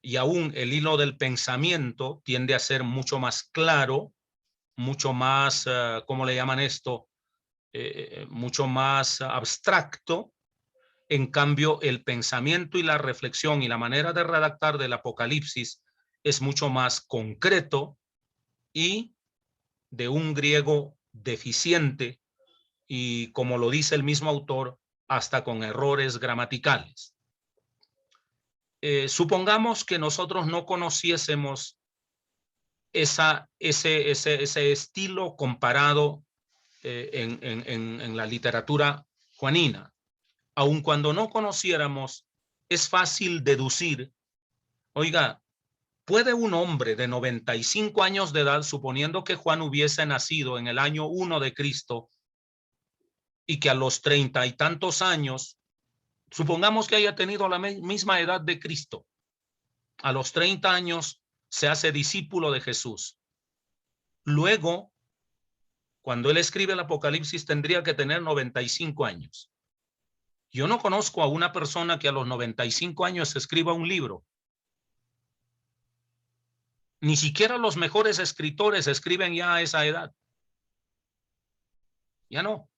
y aún el hilo del pensamiento tiende a ser mucho más claro, mucho más, ¿cómo le llaman esto? Mucho más abstracto. En cambio, el pensamiento y la reflexión y la manera de redactar del Apocalipsis es mucho más concreto y de un griego deficiente y, como lo dice el mismo autor, hasta con errores gramaticales. Supongamos que nosotros no conociésemos ese estilo comparado en la literatura juanina. Aun cuando no conociéramos, es fácil deducir, oiga, ¿puede un hombre de 95 años de edad, suponiendo que Juan hubiese nacido en el año 1 de Cristo y que a los 30 y tantos años, supongamos que haya tenido la misma edad de Cristo, a los 30 años se hace discípulo de Jesús? Luego, cuando él escribe el Apocalipsis, tendría que tener 95 años. Yo no conozco a una persona que a los 95 años escriba un libro. Ni siquiera los mejores escritores escriben ya a esa edad. Ya no.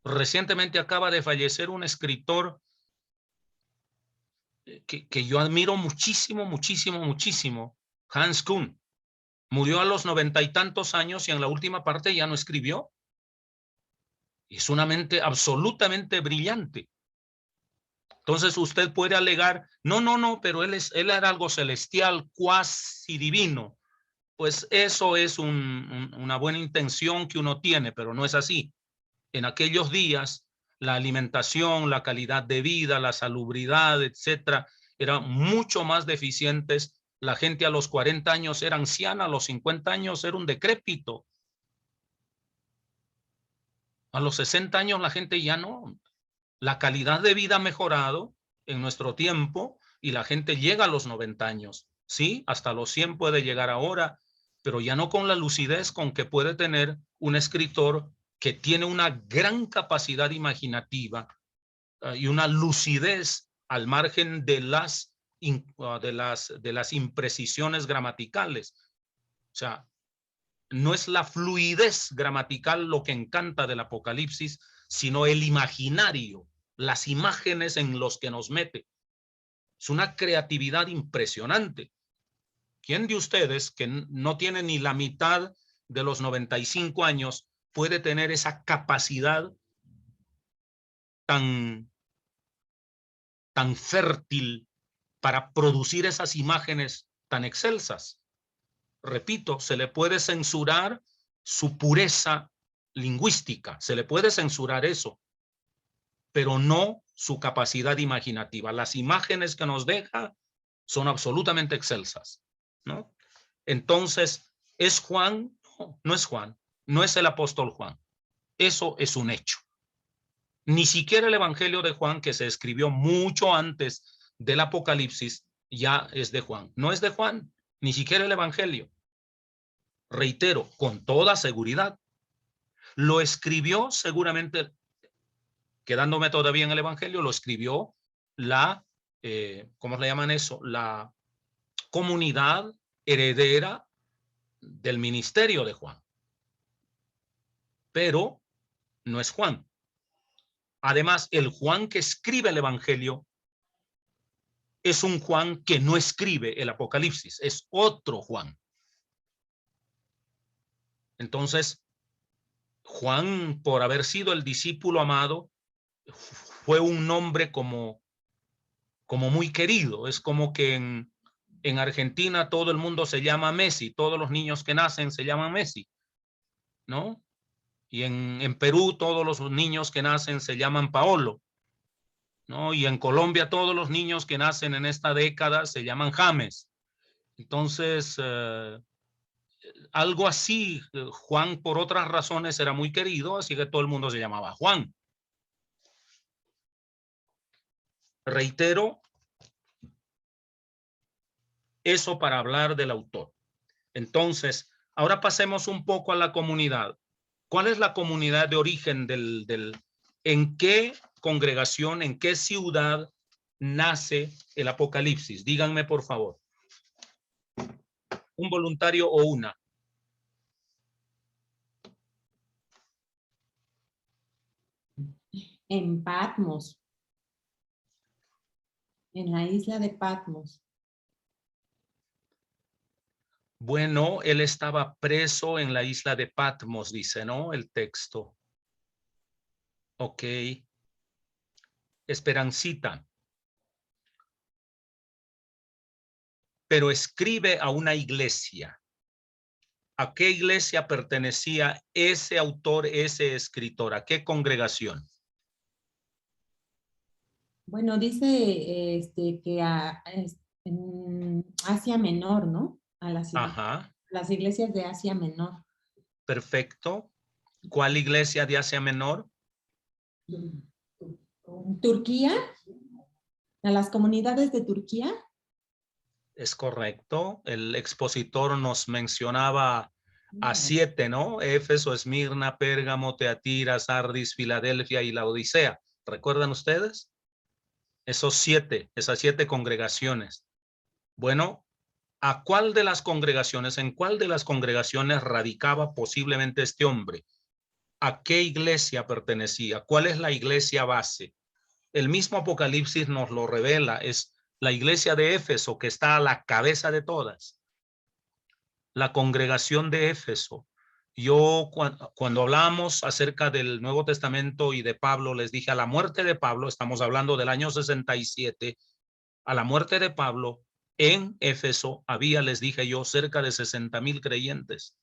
Recientemente acaba de fallecer un escritor que yo admiro muchísimo, muchísimo, muchísimo, Hans Kuhn. Murió a los 90 y tantos años y en la última parte ya no escribió. Es una mente absolutamente brillante. Entonces usted puede alegar, no, pero él era algo celestial, cuasi divino. Pues eso es una buena intención que uno tiene, pero no es así. En aquellos días, la alimentación, la calidad de vida, la salubridad, etcétera, eran mucho más deficientes. La gente a los 40 años era anciana, a los 50 años era un decrépito. A los 60 años la gente ya no. La calidad de vida ha mejorado en nuestro tiempo y la gente llega a los 90 años. Sí, hasta los 100 puede llegar ahora, pero ya no con la lucidez con que puede tener un escritor que tiene una gran capacidad imaginativa y una lucidez al margen de las imprecisiones gramaticales. O sea, no es la fluidez gramatical lo que encanta del Apocalipsis, sino el imaginario, las imágenes en los que nos mete. Es una creatividad impresionante. ¿Quién de ustedes que no tiene ni la mitad de los 95 años puede tener esa capacidad tan fértil para producir esas imágenes tan excelsas? repito, se le puede censurar su pureza lingüística, se le puede censurar eso, pero no su capacidad imaginativa. Las imágenes que nos deja son absolutamente excelsas, ¿no? Entonces, ¿es Juan? No, no es Juan, no es el apóstol Juan. Eso es un hecho. Ni siquiera el Evangelio de Juan, que se escribió mucho antes del Apocalipsis, ya es de Juan. No es de Juan, ni siquiera el Evangelio. Reitero, con toda seguridad. Lo escribió seguramente, quedándome todavía en el Evangelio, lo escribió la, ¿cómo le llaman eso? La comunidad heredera del ministerio de Juan. Pero no es Juan. Además, el Juan que escribe el Evangelio es un Juan que no escribe el Apocalipsis, es otro Juan. Entonces, Juan, por haber sido el discípulo amado, fue un nombre como muy querido. Es como que en Argentina todo el mundo se llama Messi, todos los niños que nacen se llaman Messi, ¿no? Y en Perú todos los niños que nacen se llaman Paolo, ¿no? Y en Colombia todos los niños que nacen en esta década se llaman James. Entonces, algo así, Juan por otras razones era muy querido, así que todo el mundo se llamaba Juan. Reitero, eso para hablar del autor. Entonces, ahora pasemos un poco a la comunidad. ¿Cuál es la comunidad de origen en qué congregación, en qué ciudad nace el Apocalipsis? Díganme, por favor. Un voluntario o una. En Patmos. En la isla de Patmos. Bueno, él estaba preso en la isla de Patmos, dice, ¿no? El texto. Ok. Esperancita. Pero escribe a una iglesia. ¿A qué iglesia pertenecía ese autor, ese escritor? ¿A qué congregación? Bueno, dice que en Asia Menor, ¿no? A las iglesias de Asia Menor. Perfecto. ¿Cuál iglesia de Asia Menor? Turquía. A las comunidades de Turquía. Es correcto. El expositor nos mencionaba a 7, ¿no? Éfeso, Esmirna, Pérgamo, Teatira, Sardis, Filadelfia y la Odisea. ¿Recuerdan ustedes? Esas 7 congregaciones. Bueno, ¿a cuál de las congregaciones, en cuál de las congregaciones radicaba posiblemente este hombre? ¿A qué iglesia pertenecía? ¿Cuál es la iglesia base? El mismo Apocalipsis nos lo revela, es la iglesia de Éfeso, que está a la cabeza de todas. La congregación de Éfeso. Yo cuando hablamos acerca del Nuevo Testamento y de Pablo, les dije a la muerte de Pablo, estamos hablando del año 67, a la muerte de Pablo, en Éfeso había, les dije yo, cerca de 60,000 creyentes.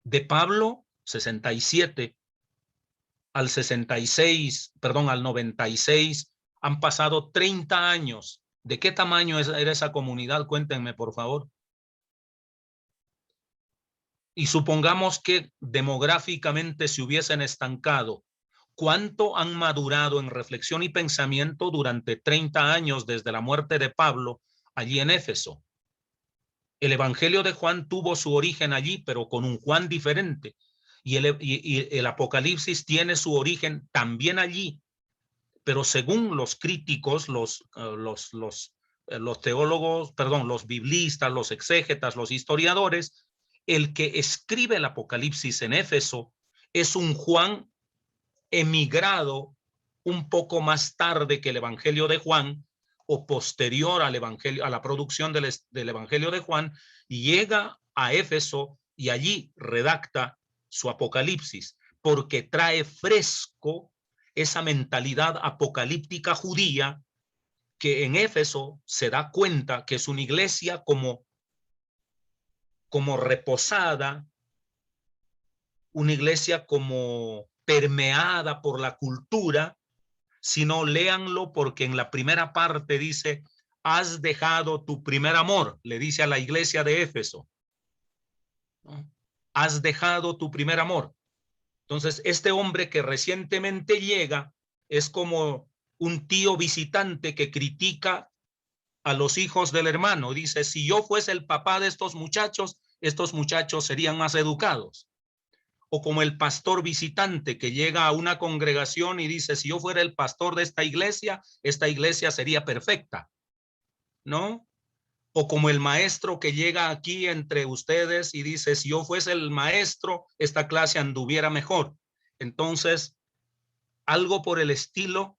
De Pablo, 67, al 66, perdón, al 96, han pasado 30 años. ¿De qué tamaño era esa comunidad? Cuéntenme, por favor. Y supongamos que demográficamente se hubiesen estancado. ¿Cuánto han madurado en reflexión y pensamiento durante 30 años desde la muerte de Pablo allí en Éfeso? El Evangelio de Juan tuvo su origen allí, pero con un Juan diferente. Y el Apocalipsis tiene su origen también allí. Pero según los críticos, los teólogos, perdón, los biblistas, los exégetas, los historiadores, el que escribe el Apocalipsis en Éfeso es un Juan emigrado un poco más tarde que el Evangelio de Juan, o posterior al Evangelio, a la producción del Evangelio de Juan, y llega a Éfeso y allí redacta su Apocalipsis, porque trae fresco esa mentalidad apocalíptica judía que en Éfeso se da cuenta que es una iglesia como como reposada, una iglesia como permeada por la cultura, sino léanlo porque en la primera parte dice, has dejado tu primer amor, le dice a la iglesia de Éfeso. ¿No? Has dejado tu primer amor. Entonces, este hombre que recientemente llega es como un tío visitante que critica a los hijos del hermano. Dice, si yo fuese el papá de estos muchachos serían más educados. O como el pastor visitante que llega a una congregación y dice, si yo fuera el pastor de esta iglesia sería perfecta, ¿no? O como el maestro que llega aquí entre ustedes y dice, si yo fuese el maestro, esta clase anduviera mejor. Entonces, algo por el estilo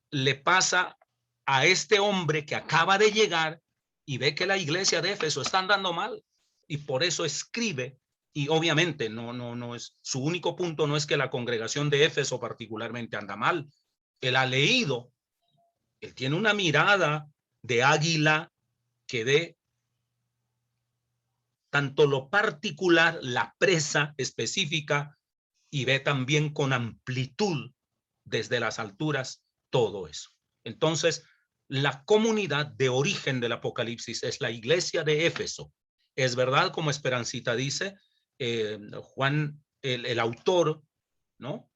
le pasa a este hombre que acaba de llegar y ve que la iglesia de Éfeso está andando mal y por eso escribe. Y obviamente no es su único punto, no es que la congregación de Éfeso particularmente anda mal. Él ha leído, él tiene una mirada de águila que ve tanto lo particular, la presa específica, y ve también con amplitud desde las alturas todo eso. Entonces, la comunidad de origen del Apocalipsis es la iglesia de Éfeso. Es verdad, como Esperancita dice, Juan, el autor, ¿no?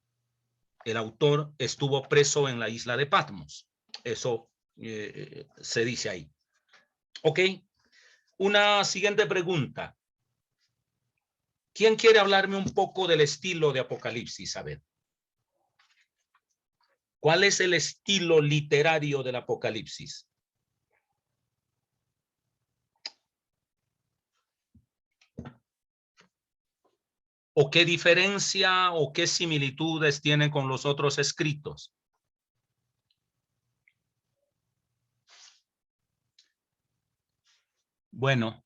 El autor estuvo preso en la isla de Patmos. Eso se dice ahí. Ok. Una siguiente pregunta. ¿Quién quiere hablarme un poco del estilo de Apocalipsis? A ver. ¿Cuál es el estilo literario del Apocalipsis? ¿O qué diferencia o qué similitudes tiene con los otros escritos? Bueno.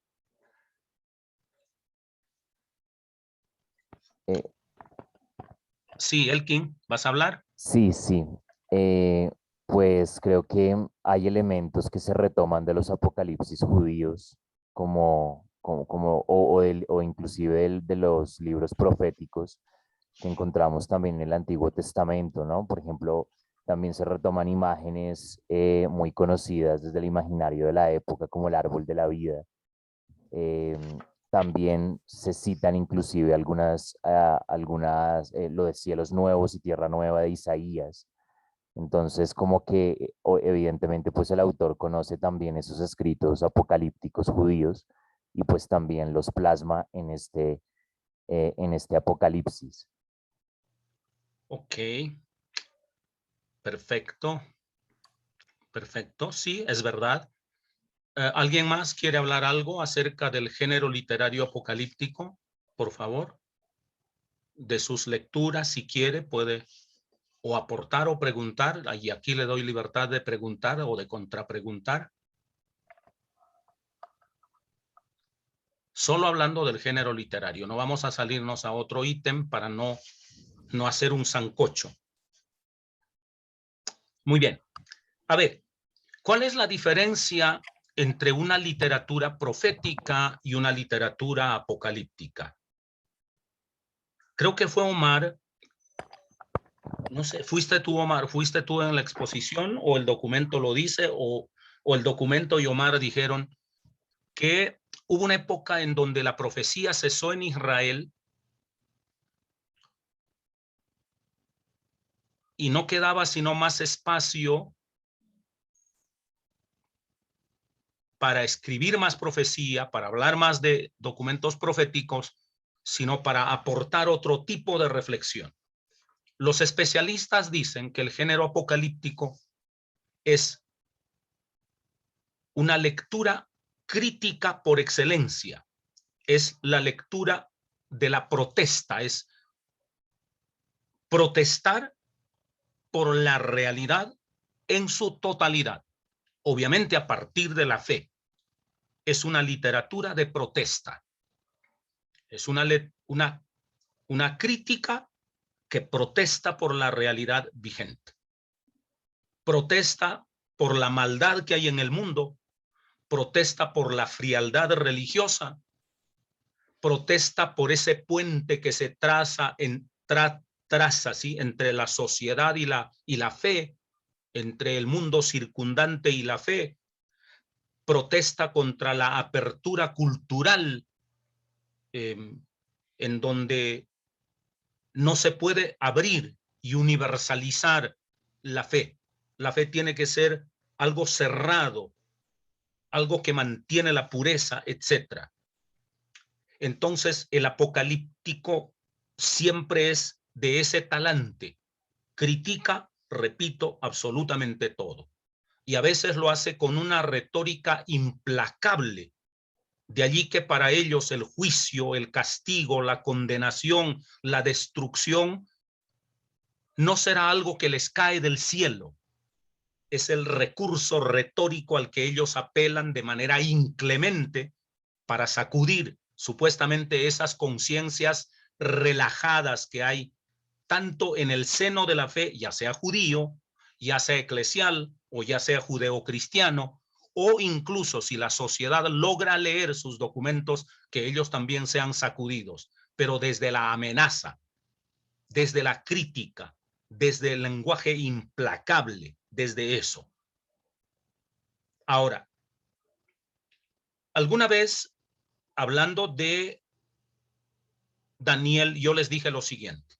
Sí, Elkin, ¿vas a hablar? Sí, sí. Pues creo que hay elementos que se retoman de los apocalipsis judíos, o inclusive de los libros proféticos que encontramos también en el Antiguo Testamento, ¿no? Por ejemplo, también se retoman imágenes muy conocidas desde el imaginario de la época, como el árbol de la vida. También se citan inclusive algunas, lo de cielos nuevos y tierra nueva de Isaías. Entonces, como que evidentemente pues el autor conoce también esos escritos apocalípticos judíos y pues también los plasma en este Apocalipsis. Ok. Perfecto. Perfecto, sí, es verdad. ¿Alguien más quiere hablar algo acerca del género literario apocalíptico? Por favor. De sus lecturas, si quiere, puede o aportar o preguntar. Y aquí le doy libertad de preguntar o de contrapreguntar. Solo hablando del género literario. No vamos a salirnos a otro ítem para no hacer un sancocho. Muy bien. A ver, ¿cuál es la diferencia entre una literatura profética y una literatura apocalíptica? Creo que fue Omar, no sé, ¿fuiste tú, Omar? ¿Fuiste tú en la exposición o el documento lo dice o el documento y Omar dijeron que hubo una época en donde la profecía cesó en Israel y no quedaba sino más espacio para escribir más profecía, para hablar más de documentos proféticos, sino para aportar otro tipo de reflexión. Los especialistas dicen que el género apocalíptico es una lectura crítica por excelencia. Es la lectura de la protesta, es protestar por la realidad en su totalidad, obviamente a partir de la fe. Es una literatura de protesta. Es una crítica que protesta por la realidad vigente. Protesta por la maldad que hay en el mundo, protesta por la frialdad religiosa, protesta por ese puente que se traza, ¿sí? Entre la sociedad y la fe, entre el mundo circundante y la fe. Protesta contra la apertura cultural, en donde no se puede abrir y universalizar la fe. La fe tiene que ser algo cerrado, algo que mantiene la pureza, etc. Entonces, el apocalíptico siempre es de ese talante. Critica, repito, absolutamente todo. Y a veces lo hace con una retórica implacable. De allí que para ellos el juicio, el castigo, la condenación, la destrucción no será algo que les cae del cielo. Es el recurso retórico al que ellos apelan de manera inclemente para sacudir supuestamente esas conciencias relajadas que hay tanto en el seno de la fe, ya sea judío, ya sea eclesial o ya sea judeocristiano, o incluso si la sociedad logra leer sus documentos, que ellos también sean sacudidos, pero desde la amenaza, desde la crítica, desde el lenguaje implacable, desde eso. Ahora, alguna vez, hablando de Daniel, yo les dije lo siguiente: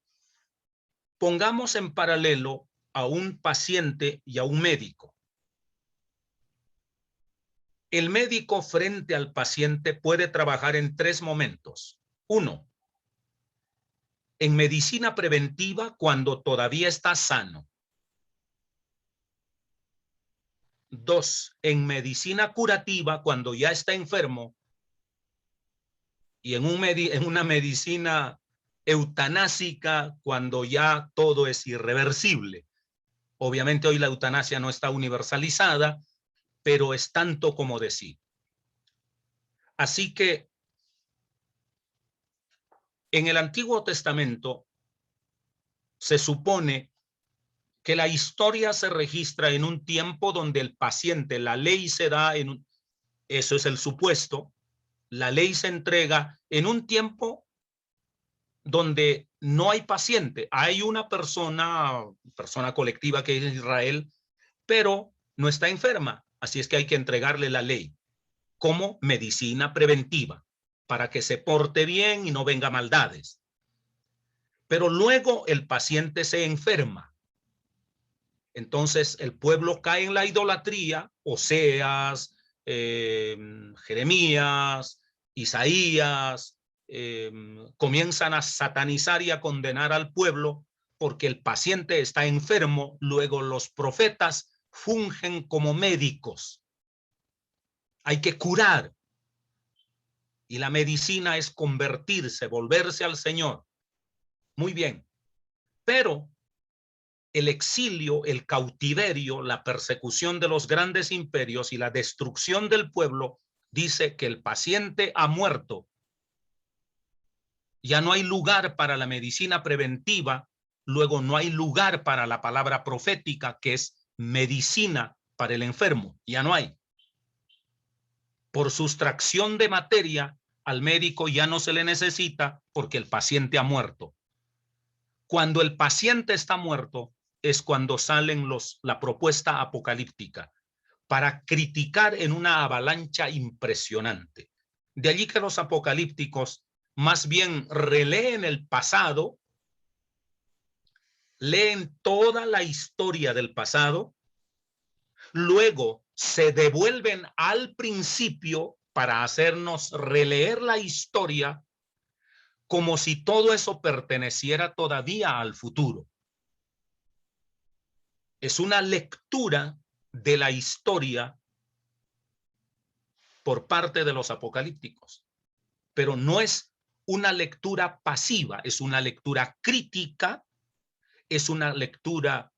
pongamos en paralelo a un paciente y a un médico. El médico frente al paciente puede trabajar en 3 momentos. 1, en medicina preventiva cuando todavía está sano. 2, en medicina curativa cuando ya está enfermo. Y en una medicina eutanásica cuando ya todo es irreversible. Obviamente hoy la eutanasia no está universalizada, pero es tanto como decir. Así que en el Antiguo Testamento se supone que la historia se registra en un tiempo donde el paciente, la ley se da eso es el supuesto, la ley se entrega en un tiempo donde no hay paciente, hay una persona colectiva que es Israel, pero no está enferma, así es que hay que entregarle la ley como medicina preventiva para que se porte bien y no venga maldades. Pero luego el paciente se enferma. Entonces el pueblo cae en la idolatría, Oseas, Jeremías, Isaías, comienzan a satanizar y a condenar al pueblo porque el paciente está enfermo. Luego los profetas fungen como médicos. Hay que curar. Y la medicina es convertirse, volverse al Señor. Muy bien. Pero el exilio, el cautiverio, la persecución de los grandes imperios y la destrucción del pueblo dice que el paciente ha muerto. Ya no hay lugar para la medicina preventiva, luego no hay lugar para la palabra profética, que es medicina para el enfermo. Ya no hay. Por sustracción de materia, al médico ya no se le necesita porque el paciente ha muerto. Cuando el paciente está muerto es cuando salen la propuesta apocalíptica para criticar en una avalancha impresionante. De allí que los apocalípticos más bien releen el pasado, leen toda la historia del pasado, luego se devuelven al principio para hacernos releer la historia como si todo eso perteneciera todavía al futuro. Es una lectura de la historia por parte de los apocalípticos, pero no es una lectura pasiva, es una lectura crítica, es una lectura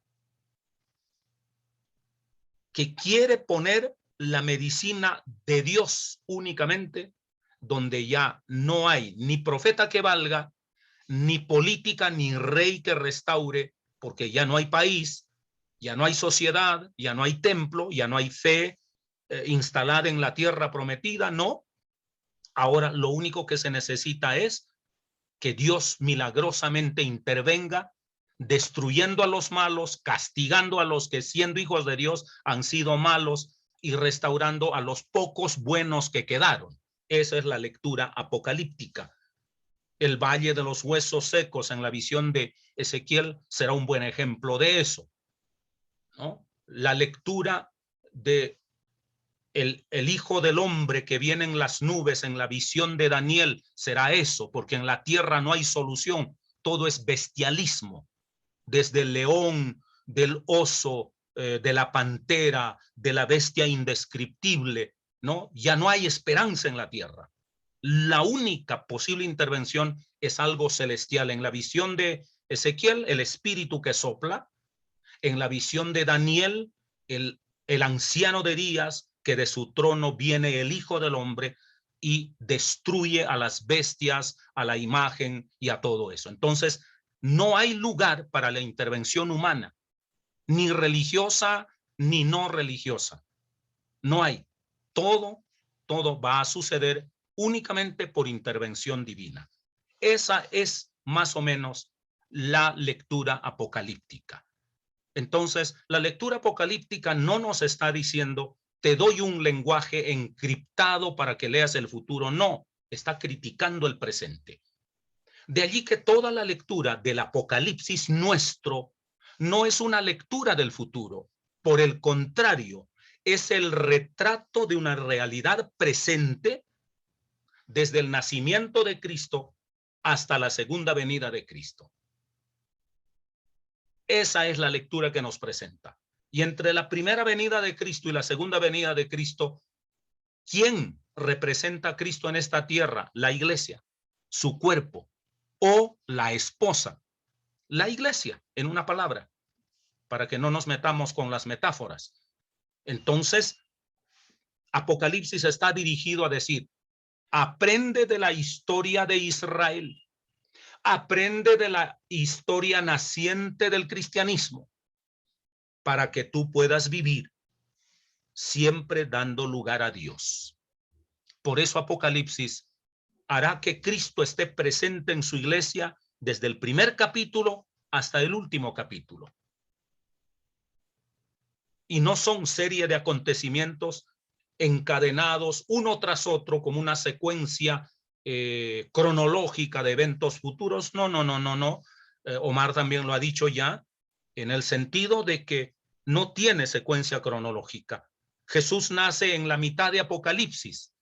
que quiere poner la medicina de Dios únicamente, donde ya no hay ni profeta que valga, ni política, ni rey que restaure, porque ya no hay país, ya no hay sociedad, ya no hay templo, ya no hay fe instalada en la tierra prometida, no. Ahora lo único que se necesita es que Dios milagrosamente intervenga, destruyendo a los malos, castigando a los que siendo hijos de Dios han sido malos y restaurando a los pocos buenos que quedaron. Esa es la lectura apocalíptica. El valle de los huesos secos en la visión de Ezequiel será un buen ejemplo de eso, ¿no? La lectura de el Hijo del Hombre que viene en las nubes en la visión de Daniel será eso, porque en la tierra no hay solución, todo es bestialismo, desde el león, del oso, de la pantera, de la bestia indescriptible, ¿no? Ya no hay esperanza en la tierra. La única posible intervención es algo celestial. En la visión de Ezequiel, el espíritu que sopla. En la visión de Daniel, el anciano de días, que de su trono viene el Hijo del Hombre y destruye a las bestias, a la imagen y a todo eso. Entonces, no hay lugar para la intervención humana, ni religiosa, ni no religiosa. No hay. Todo va a suceder únicamente por intervención divina. Esa es más o menos la lectura apocalíptica. Entonces, la lectura apocalíptica no nos está diciendo, te doy un lenguaje encriptado para que leas el futuro. No, está criticando el presente. De allí que toda la lectura del Apocalipsis nuestro no es una lectura del futuro. Por el contrario, es el retrato de una realidad presente desde el nacimiento de Cristo hasta la segunda venida de Cristo. Esa es la lectura que nos presenta. Y entre la primera venida de Cristo y la segunda venida de Cristo, ¿quién representa a Cristo en esta tierra? La iglesia, su cuerpo, o la esposa. La iglesia, en una palabra, para que no nos metamos con las metáforas. Entonces, Apocalipsis está dirigido a decir, aprende de la historia de Israel. Aprende de la historia naciente del cristianismo para que tú puedas vivir siempre dando lugar a Dios. Por eso Apocalipsis hará que Cristo esté presente en su iglesia desde el primer capítulo hasta el último capítulo. Y no son serie de acontecimientos encadenados uno tras otro como una secuencia cronológica de eventos futuros. No. Omar también lo ha dicho ya, en el sentido de que no tiene secuencia cronológica. Jesús nace en la mitad de Apocalipsis,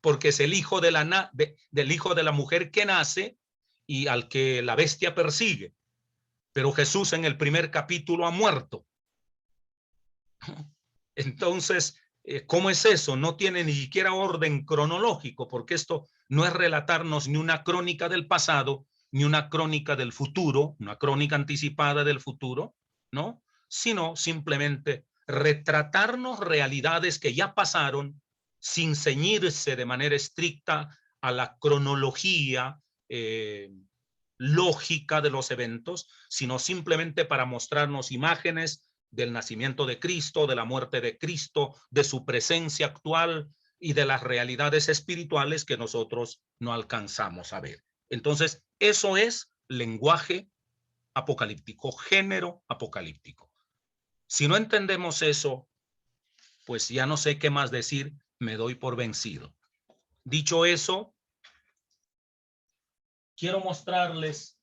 porque es el hijo del hijo de la mujer que nace y al que la bestia persigue. Pero Jesús en el primer capítulo ha muerto. Entonces, ¿cómo es eso? No tiene ni siquiera orden cronológico, porque esto no es relatarnos ni una crónica del pasado, ni una crónica del futuro, una crónica anticipada del futuro, ¿no? Sino simplemente retratarnos realidades que ya pasaron sin ceñirse de manera estricta a la cronología lógica de los eventos, sino simplemente para mostrarnos imágenes del nacimiento de Cristo, de la muerte de Cristo, de su presencia actual y de las realidades espirituales que nosotros no alcanzamos a ver. Entonces, eso es lenguaje apocalíptico, género apocalíptico. Si no entendemos eso, pues ya no sé qué más decir, me doy por vencido. Dicho eso, quiero mostrarles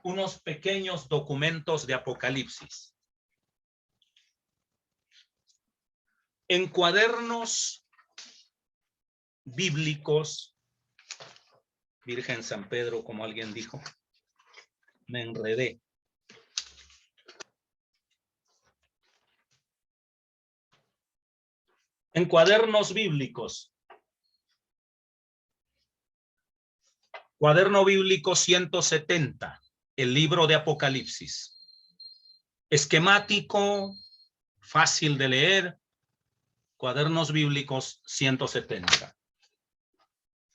unos pequeños documentos de Apocalipsis. En cuadernos bíblicos, Virgen San Pedro, como alguien dijo, me enredé. En cuadernos bíblicos, cuaderno bíblico 170, el libro de Apocalipsis. Esquemático, fácil de leer. Cuadernos bíblicos 170.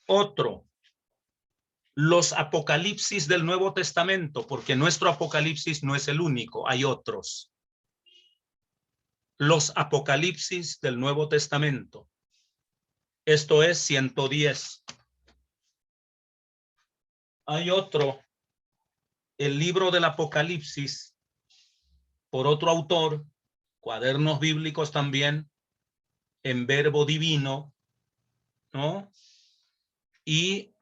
Otro, los Apocalipsis del Nuevo Testamento, porque nuestro Apocalipsis no es el único, hay otros. Los Apocalipsis del Nuevo Testamento. Esto es 110. Hay otro, el libro del Apocalipsis, por otro autor, cuadernos bíblicos también, en Verbo Divino, ¿no? Y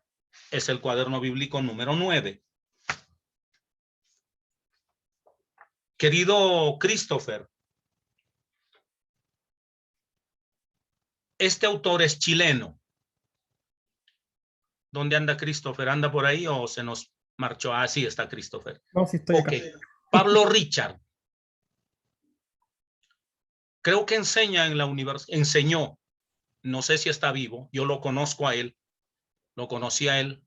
es el cuaderno bíblico número 9. Querido Christopher, este autor es chileno. ¿Dónde anda Christopher? ¿Anda por ahí o se nos marchó? Ah, sí, está Christopher. No, sí estoy acá. Pablo Richard. Creo que enseña en la universidad, enseñó, no sé si está vivo, yo lo conozco a él, lo conocí a él,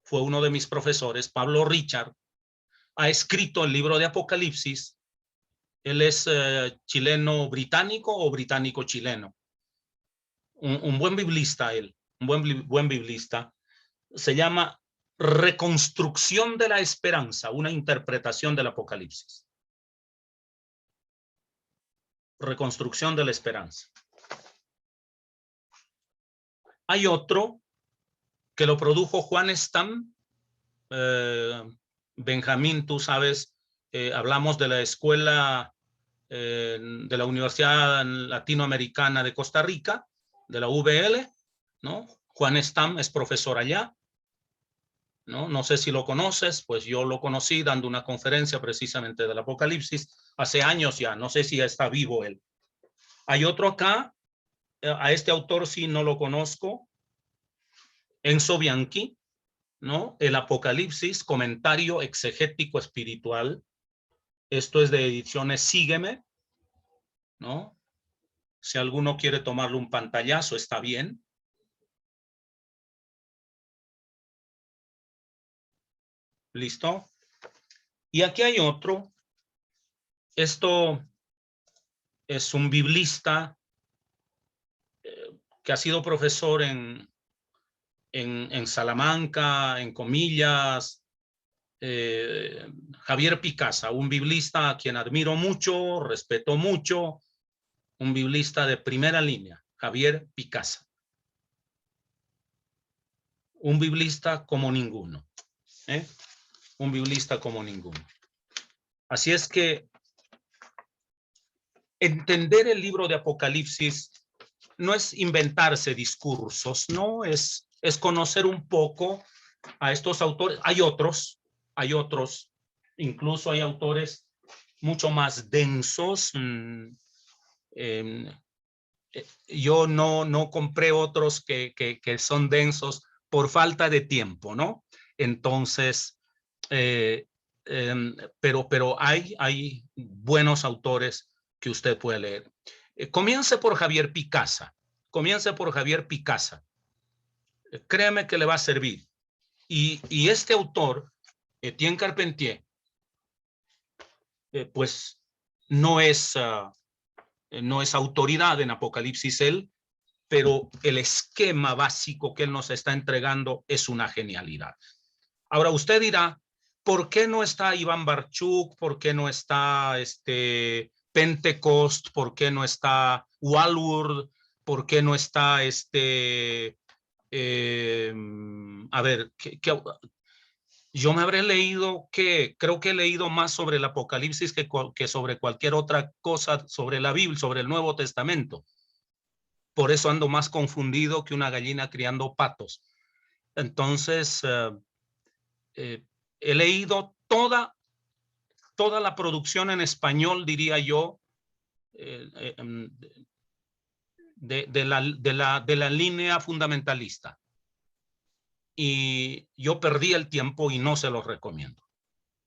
fue uno de mis profesores. Pablo Richard ha escrito el libro de Apocalipsis. Él es chileno británico o británico chileno. Un buen biblista él, un buen biblista. Se llama Reconstrucción de la Esperanza, una interpretación del Apocalipsis. Reconstrucción de la Esperanza. Hay otro que lo produjo Juan Stam. Benjamín, tú sabes, hablamos de la escuela de la Universidad Latinoamericana de Costa Rica, de la UVL, ¿no? Juan Stam es profesor allá, ¿no? No sé si lo conoces, pues yo lo conocí dando una conferencia precisamente del Apocalipsis hace años ya, no sé si ya está vivo él. Hay otro acá, a este autor sí no lo conozco, Enzo Bianchi, ¿no? El Apocalipsis, comentario exegético espiritual. Esto es de ediciones Sígueme, ¿no? Si alguno quiere tomarle un pantallazo, está bien. ¿Listo? Y aquí hay otro. Esto es un biblista que ha sido profesor en Salamanca, en Comillas, Javier Picasa, un biblista a quien admiro mucho, respeto mucho, un biblista de primera línea, Javier Picasa. Un biblista como ninguno, ¿eh? Un biblista como ninguno. Así es que entender el libro de Apocalipsis no es inventarse discursos, no es conocer un poco a estos autores. Hay otros, incluso hay autores mucho más densos. Yo no compré otros que son densos por falta de tiempo, ¿no? Entonces, pero hay buenos autores que usted puede leer. Comience por Javier Picasa. Créeme que le va a servir. Y este autor, Etienne Carpentier, pues no es autoridad en Apocalipsis él, pero el esquema básico que él nos está entregando es una genialidad. Ahora usted dirá, ¿por qué no está Iván Barchuk? ¿Por qué no está Pentecost? ¿Por qué no está Walworth? ¿Por qué no está a ver, yo me habré leído creo que he leído más sobre el Apocalipsis que sobre cualquier otra cosa sobre la Biblia, sobre el Nuevo Testamento. Por eso ando más confundido que una gallina criando patos. Entonces, he leído toda la producción en español, diría yo, de la línea fundamentalista. Y yo perdí el tiempo y no se los recomiendo.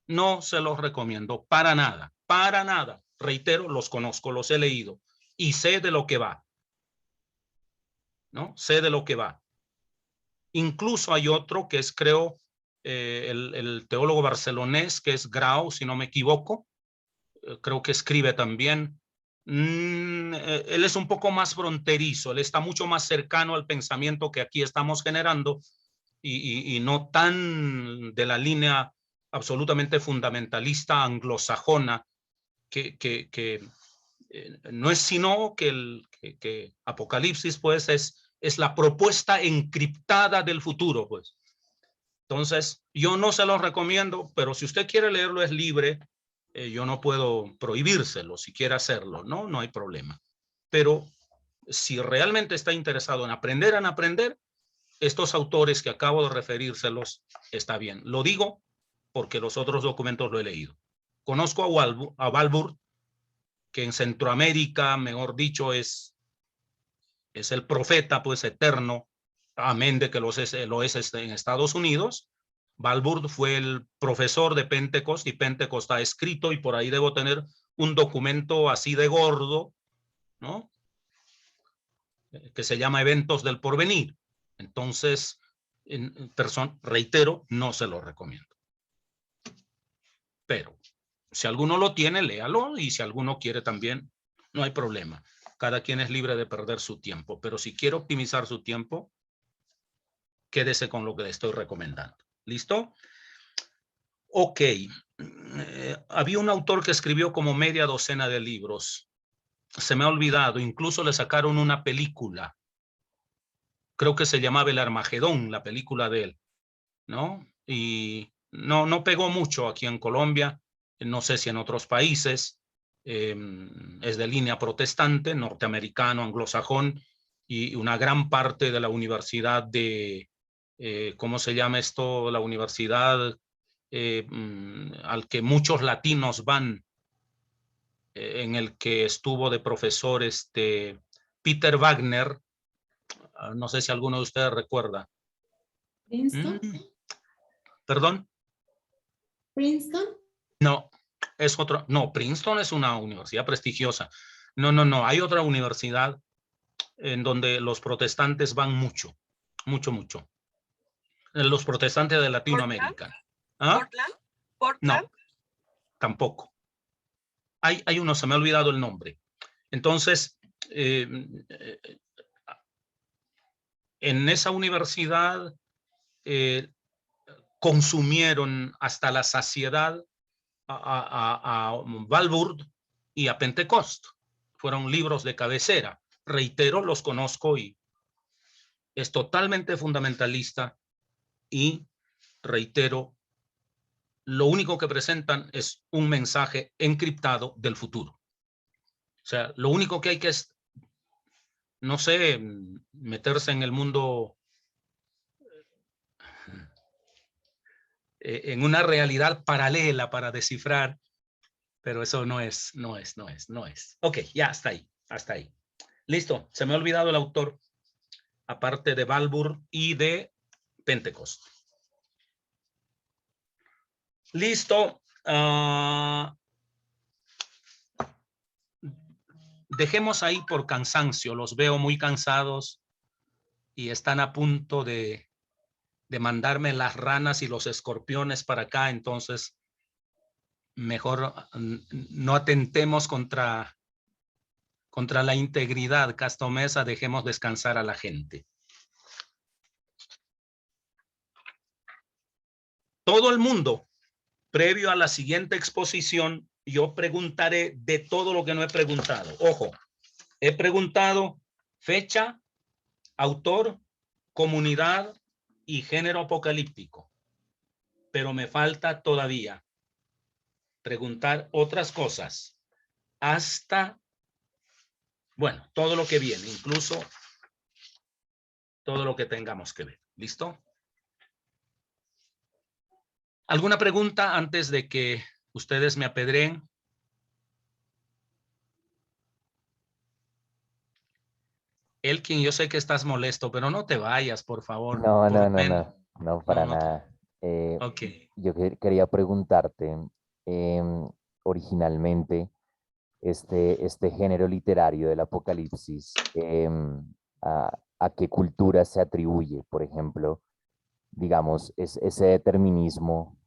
No se los recomiendo para nada, para nada. Reitero, los conozco, los he leído y sé de lo que va. ¿No? Sé de lo que va. Incluso hay otro que es, creo, el teólogo barcelonés, que es Grau, si no me equivoco. Creo que escribe también. Él es un poco más fronterizo, él está mucho más cercano al pensamiento que aquí estamos generando y no tan de la línea absolutamente fundamentalista anglosajona que no es sino que Apocalipsis pues es es la propuesta encriptada del futuro, pues. Entonces, yo no se los recomiendo, pero si usted quiere leerlo es libre. Yo no puedo prohibírselo si quiere hacerlo, ¿no? No hay problema. Pero si realmente está interesado en aprender, estos autores que acabo de referírselos, está bien. Lo digo porque los otros documentos lo he leído. Conozco a Balbur, que en Centroamérica, mejor dicho, es el profeta, pues, eterno, amén de que lo es en Estados Unidos. Balbur fue el profesor de Pentecost y Pentecost está escrito y por ahí debo tener un documento así de gordo, ¿no? Que se llama Eventos del Porvenir. Entonces, reitero, no se lo recomiendo. Pero si alguno lo tiene, léalo, y si alguno quiere también, no hay problema. Cada quien es libre de perder su tiempo, pero si quiere optimizar su tiempo, quédese con lo que le estoy recomendando. ¿Listo? Ok. Había un autor que escribió como media docena de libros. Se me ha olvidado, incluso le sacaron una película. Creo que se llamaba El Armagedón, la película de él, ¿no? Y no pegó mucho aquí en Colombia, no sé si en otros países. Es de línea protestante, norteamericano, anglosajón, y una gran parte de la universidad de, ¿cómo se llama esto? La universidad al que muchos latinos van, en el que estuvo de profesor Peter Wagner. No sé si alguno de ustedes recuerda. ¿Princeton? ¿Perdón? ¿Princeton? No, es otro. No, Princeton es una universidad prestigiosa. No. Hay otra universidad en donde los protestantes van mucho. Los protestantes de Latinoamérica. ¿Ah? ¿Portland? No, tampoco. Hay uno, se me ha olvidado el nombre. Entonces, en esa universidad consumieron hasta la saciedad a Balbur y a Pentecost. Fueron libros de cabecera. Reitero, los conozco y es totalmente fundamentalista, y reitero, lo único que presentan es un mensaje encriptado del futuro. O sea, lo único que hay que es, no sé, meterse en el mundo, en una realidad paralela para descifrar, pero eso no es. Ok, ya hasta ahí. Listo, se me ha olvidado el autor, aparte de Balbur y de Pentecost. Listo. Dejemos ahí por cansancio, los veo muy cansados y están a punto de mandarme las ranas y los escorpiones para acá, entonces mejor no atentemos contra la integridad. Casto Mesa, dejemos descansar a la gente. Todo el mundo, previo a la siguiente exposición, yo preguntaré de todo lo que no he preguntado. Ojo, he preguntado fecha, autor, comunidad y género apocalíptico, pero me falta todavía preguntar otras cosas hasta, bueno, todo lo que viene, incluso todo lo que tengamos que ver. ¿Listo? ¿Alguna pregunta antes de que ustedes me apedreen? Elkin, yo sé que estás molesto, pero no te vayas, por favor. No, para nada. Okay. Yo quería preguntarte, originalmente, este género literario del apocalipsis, ¿a qué cultura se atribuye? Por ejemplo, digamos, ese determinismo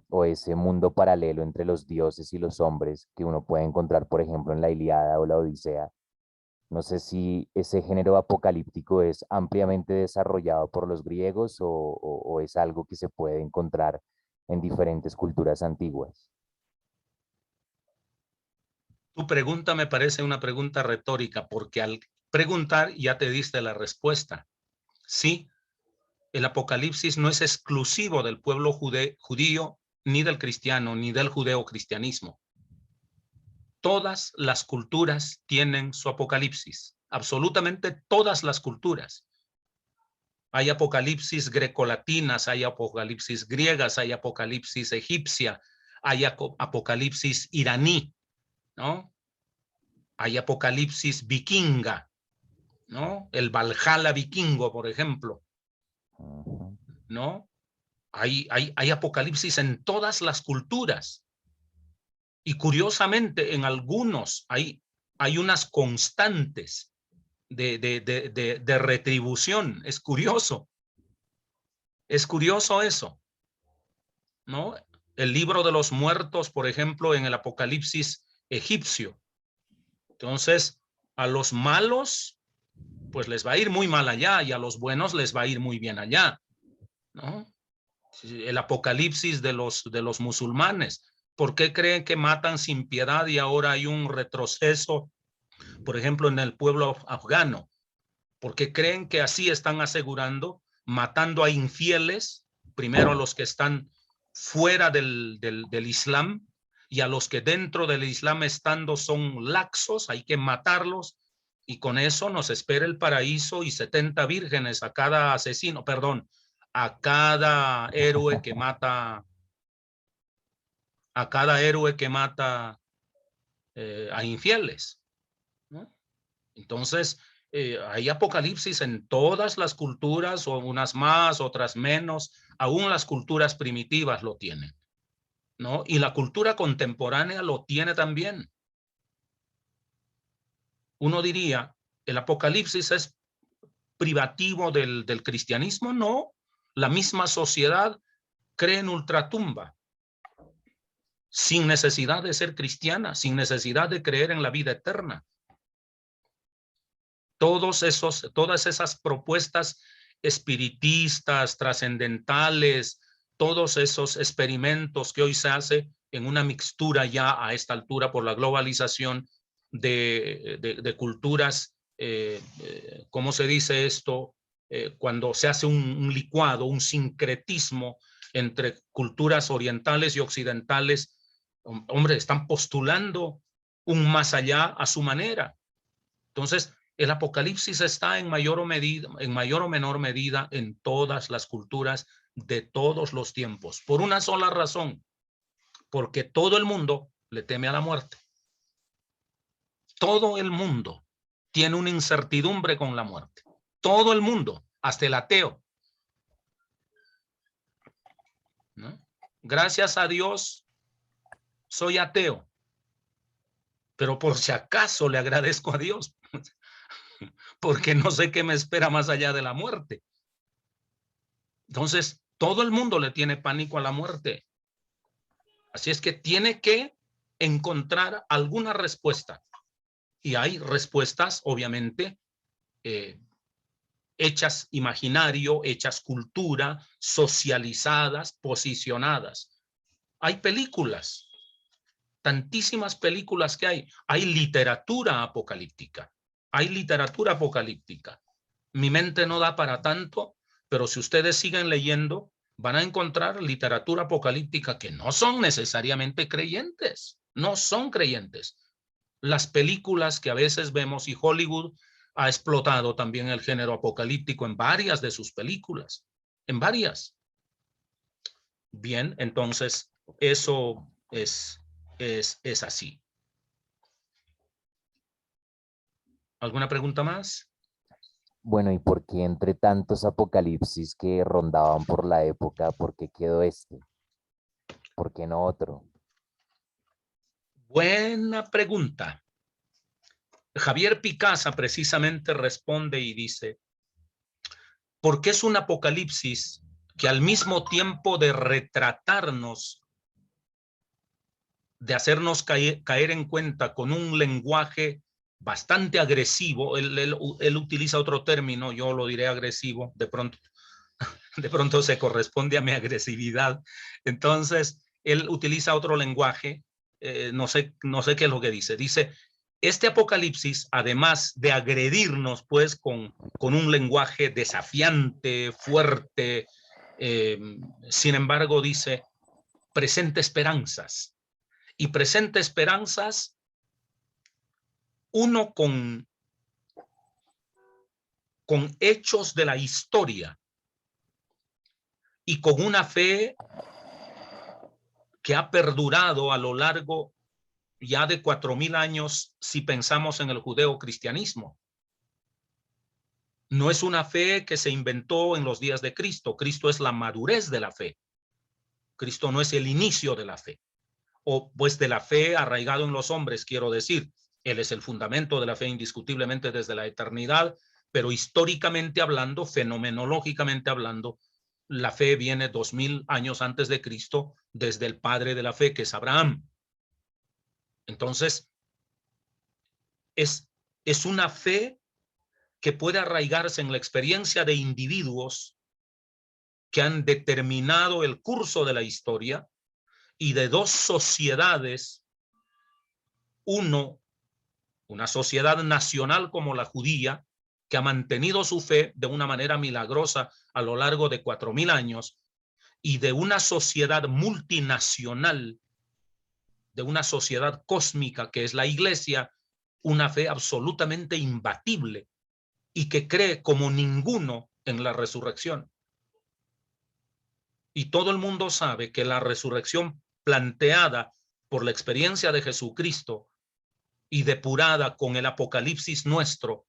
o ese mundo paralelo entre los dioses y los hombres que uno puede encontrar, por ejemplo, en la Ilíada o la Odisea. No sé si ese género apocalíptico es ampliamente desarrollado por los griegos o es algo que se puede encontrar en diferentes culturas antiguas. Tu pregunta me parece una pregunta retórica, porque al preguntar y ya te diste la respuesta. Sí, el Apocalipsis no es exclusivo del pueblo judío, ni del cristiano, ni del judeo-cristianismo. Todas las culturas tienen su Apocalipsis, absolutamente todas las culturas. Hay apocalipsis grecolatinas, hay apocalipsis griegas, hay apocalipsis egipcia, hay apocalipsis iraní, ¿no? Hay apocalipsis vikinga, ¿no? El Valhalla vikingo, por ejemplo, ¿no? Hay apocalipsis en todas las culturas. Y curiosamente, en algunos hay unas constantes de retribución. Es curioso. Es curioso eso, ¿no? El libro de los muertos, por ejemplo, en el Apocalipsis egipcio. Entonces, a los malos, pues les va a ir muy mal allá, y a los buenos les va a ir muy bien allá, ¿no? El Apocalipsis de los musulmanes. ¿Por qué creen que matan sin piedad y ahora hay un retroceso, por ejemplo, en el pueblo afgano? ¿Por qué creen que así están asegurando, matando a infieles, primero a los que están fuera del Islam, y a los que dentro del Islam estando son laxos, hay que matarlos, y con eso nos espera el paraíso y 70 vírgenes a cada asesino, perdón, a cada héroe que mata, a infieles, ¿no? Entonces, hay apocalipsis en todas las culturas, o unas más, otras menos, aún las culturas primitivas lo tienen, ¿no? Y la cultura contemporánea lo tiene también. Uno diría, ¿el apocalipsis es privativo del cristianismo? No, la misma sociedad cree en ultratumba, sin necesidad de ser cristiana, sin necesidad de creer en la vida eterna. Todas esas propuestas espiritistas, trascendentales, todos esos experimentos que hoy se hace en una mixtura ya a esta altura por la globalización de culturas, ¿cómo se dice esto? Cuando se hace un licuado, un sincretismo entre culturas orientales y occidentales, hombre, están postulando un más allá a su manera. Entonces, el Apocalipsis está en mayor o menor medida en todas las culturas de todos los tiempos, por una sola razón, porque todo el mundo le teme a la muerte. Todo el mundo tiene una incertidumbre con la muerte. Todo el mundo, hasta el ateo, ¿no? Gracias a Dios, soy ateo, pero por si acaso le agradezco a Dios, porque no sé qué me espera más allá de la muerte. Entonces, todo el mundo le tiene pánico a la muerte. Así es que tiene que encontrar alguna respuesta. Y hay respuestas, obviamente, hechas imaginario, hechas cultura, socializadas, posicionadas. Hay películas, tantísimas películas que hay. Hay literatura apocalíptica. Hay literatura apocalíptica. Mi mente no da para tanto, pero si ustedes siguen leyendo, van a encontrar literatura apocalíptica que no son necesariamente creyentes. No son creyentes. Las películas que a veces vemos, y Hollywood ha explotado también el género apocalíptico en varias de sus películas. En varias. Bien, entonces eso es así. ¿Alguna pregunta más? Bueno, ¿y por qué entre tantos apocalipsis que rondaban por la época, por qué quedó este? ¿Por qué no otro? Buena pregunta. Javier Picasa precisamente responde y dice, porque es un apocalipsis que al mismo tiempo de retratarnos, de hacernos caer en cuenta con un lenguaje bastante agresivo, él utiliza otro término, yo lo diré agresivo, de pronto se corresponde a mi agresividad. Entonces, él utiliza otro lenguaje, no sé qué es lo que dice. Dice, este Apocalipsis, además de agredirnos pues con un lenguaje desafiante, fuerte, sin embargo dice, presenta esperanzas. Y presenta esperanzas, uno con hechos de la historia y con una fe que ha perdurado a lo largo ya de 4000 años si pensamos en el judeocristianismo. No es una fe que se inventó en los días de Cristo. Cristo es la madurez de la fe. Cristo no es el inicio de la fe. O pues de la fe arraigado en los hombres, quiero decir. Él es el fundamento de la fe indiscutiblemente desde la eternidad, pero históricamente hablando, fenomenológicamente hablando, la fe viene 2000 años antes de Cristo desde el padre de la fe, que es Abraham. Entonces, es una fe que puede arraigarse en la experiencia de individuos que han determinado el curso de la historia y de dos sociedades, una sociedad nacional como la judía, que ha mantenido su fe de una manera milagrosa a lo largo de 4000 años, y de una sociedad multinacional, de una sociedad cósmica que es la Iglesia, una fe absolutamente imbatible y que cree como ninguno en la resurrección. Y todo el mundo sabe que la resurrección planteada por la experiencia de Jesucristo y depurada con el Apocalipsis nuestro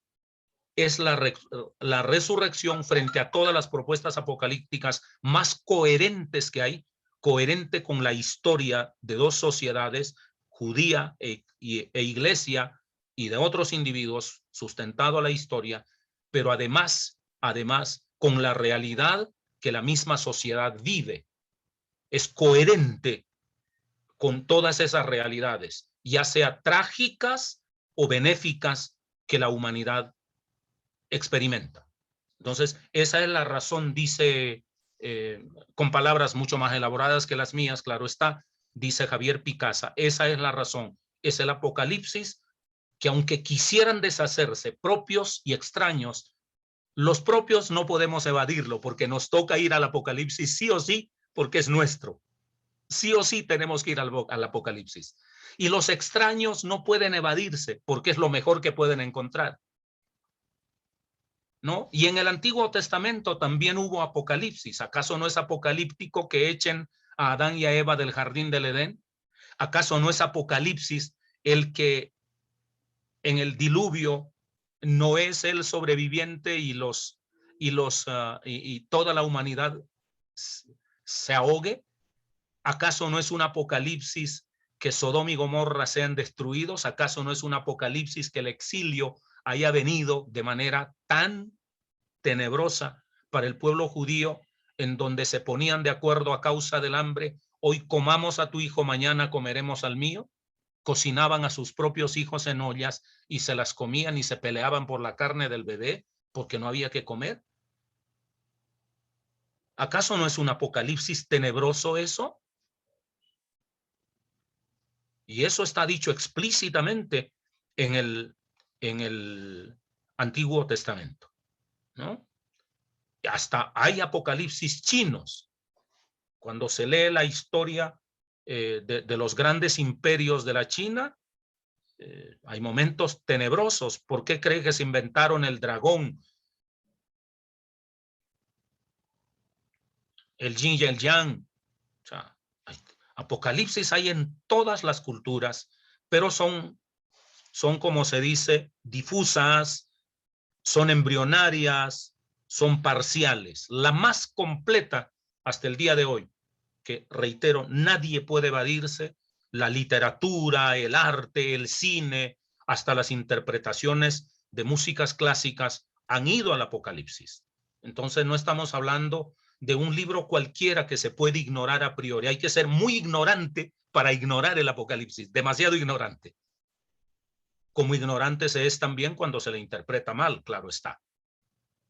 es la resurrección frente a todas las propuestas apocalípticas más coherentes que hay, coherente con la historia de dos sociedades, judía e iglesia, y de otros individuos, sustentado a la historia, pero además con la realidad que la misma sociedad vive. Es coherente con todas esas realidades, ya sea trágicas o benéficas, que la humanidad experimenta. Entonces, esa es la razón, dice, con palabras mucho más elaboradas que las mías, claro está, dice Javier Picasa, esa es la razón, es el Apocalipsis que aunque quisieran deshacerse propios y extraños, los propios no podemos evadirlo porque nos toca ir al Apocalipsis sí o sí, porque es nuestro. Sí o sí tenemos que ir al Apocalipsis. Y los extraños no pueden evadirse porque es lo mejor que pueden encontrar, ¿no? Y en el Antiguo Testamento también hubo Apocalipsis. ¿Acaso no es apocalíptico que echen a Adán y a Eva del jardín del Edén? ¿Acaso no es Apocalipsis el que en el diluvio no es el sobreviviente y toda la humanidad se ahogue? ¿Acaso no es un apocalipsis que Sodoma y Gomorra sean destruidos? ¿Acaso no es un apocalipsis que el exilio haya venido de manera tan tenebrosa para el pueblo judío, en donde se ponían de acuerdo a causa del hambre? Hoy comamos a tu hijo, mañana comeremos al mío. Cocinaban a sus propios hijos en ollas y se las comían y se peleaban por la carne del bebé porque no había que comer. ¿Acaso no es un apocalipsis tenebroso eso? Y eso está dicho explícitamente en el Antiguo Testamento, ¿no? Hasta hay apocalipsis chinos. Cuando se lee la historia de los grandes imperios de la China, hay momentos tenebrosos. ¿Por qué cree que se inventaron el dragón, el yin y el yang? O sea, apocalipsis hay en todas las culturas, pero son como se dice, difusas, son embrionarias, son parciales. La más completa hasta el día de hoy, que reitero, nadie puede evadirse, la literatura, el arte, el cine, hasta las interpretaciones de músicas clásicas han ido al Apocalipsis. Entonces no estamos hablando de un libro cualquiera que se puede ignorar a priori. Hay que ser muy ignorante para ignorar el Apocalipsis, demasiado ignorante. Como ignorante se es también cuando se le interpreta mal, claro está.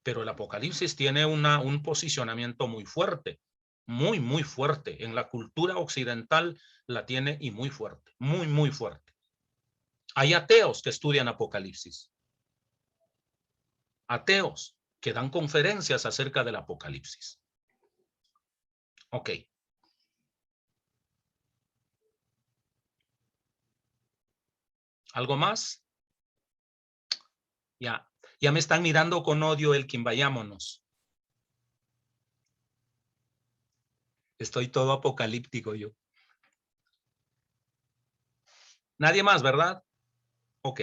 Pero el Apocalipsis tiene un posicionamiento muy fuerte, muy, muy fuerte. En la cultura occidental la tiene y muy fuerte, muy, muy fuerte. Hay ateos que estudian Apocalipsis. Ateos que dan conferencias acerca del Apocalipsis. Ok. ¿Algo más? Ya me están mirando con odio, Elkin, vayámonos. Estoy todo apocalíptico yo. Nadie más, ¿verdad? Ok.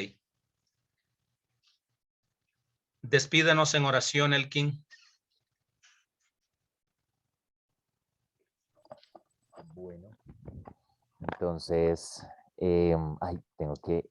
Despídenos en oración, Elkin. Bueno, entonces, tengo que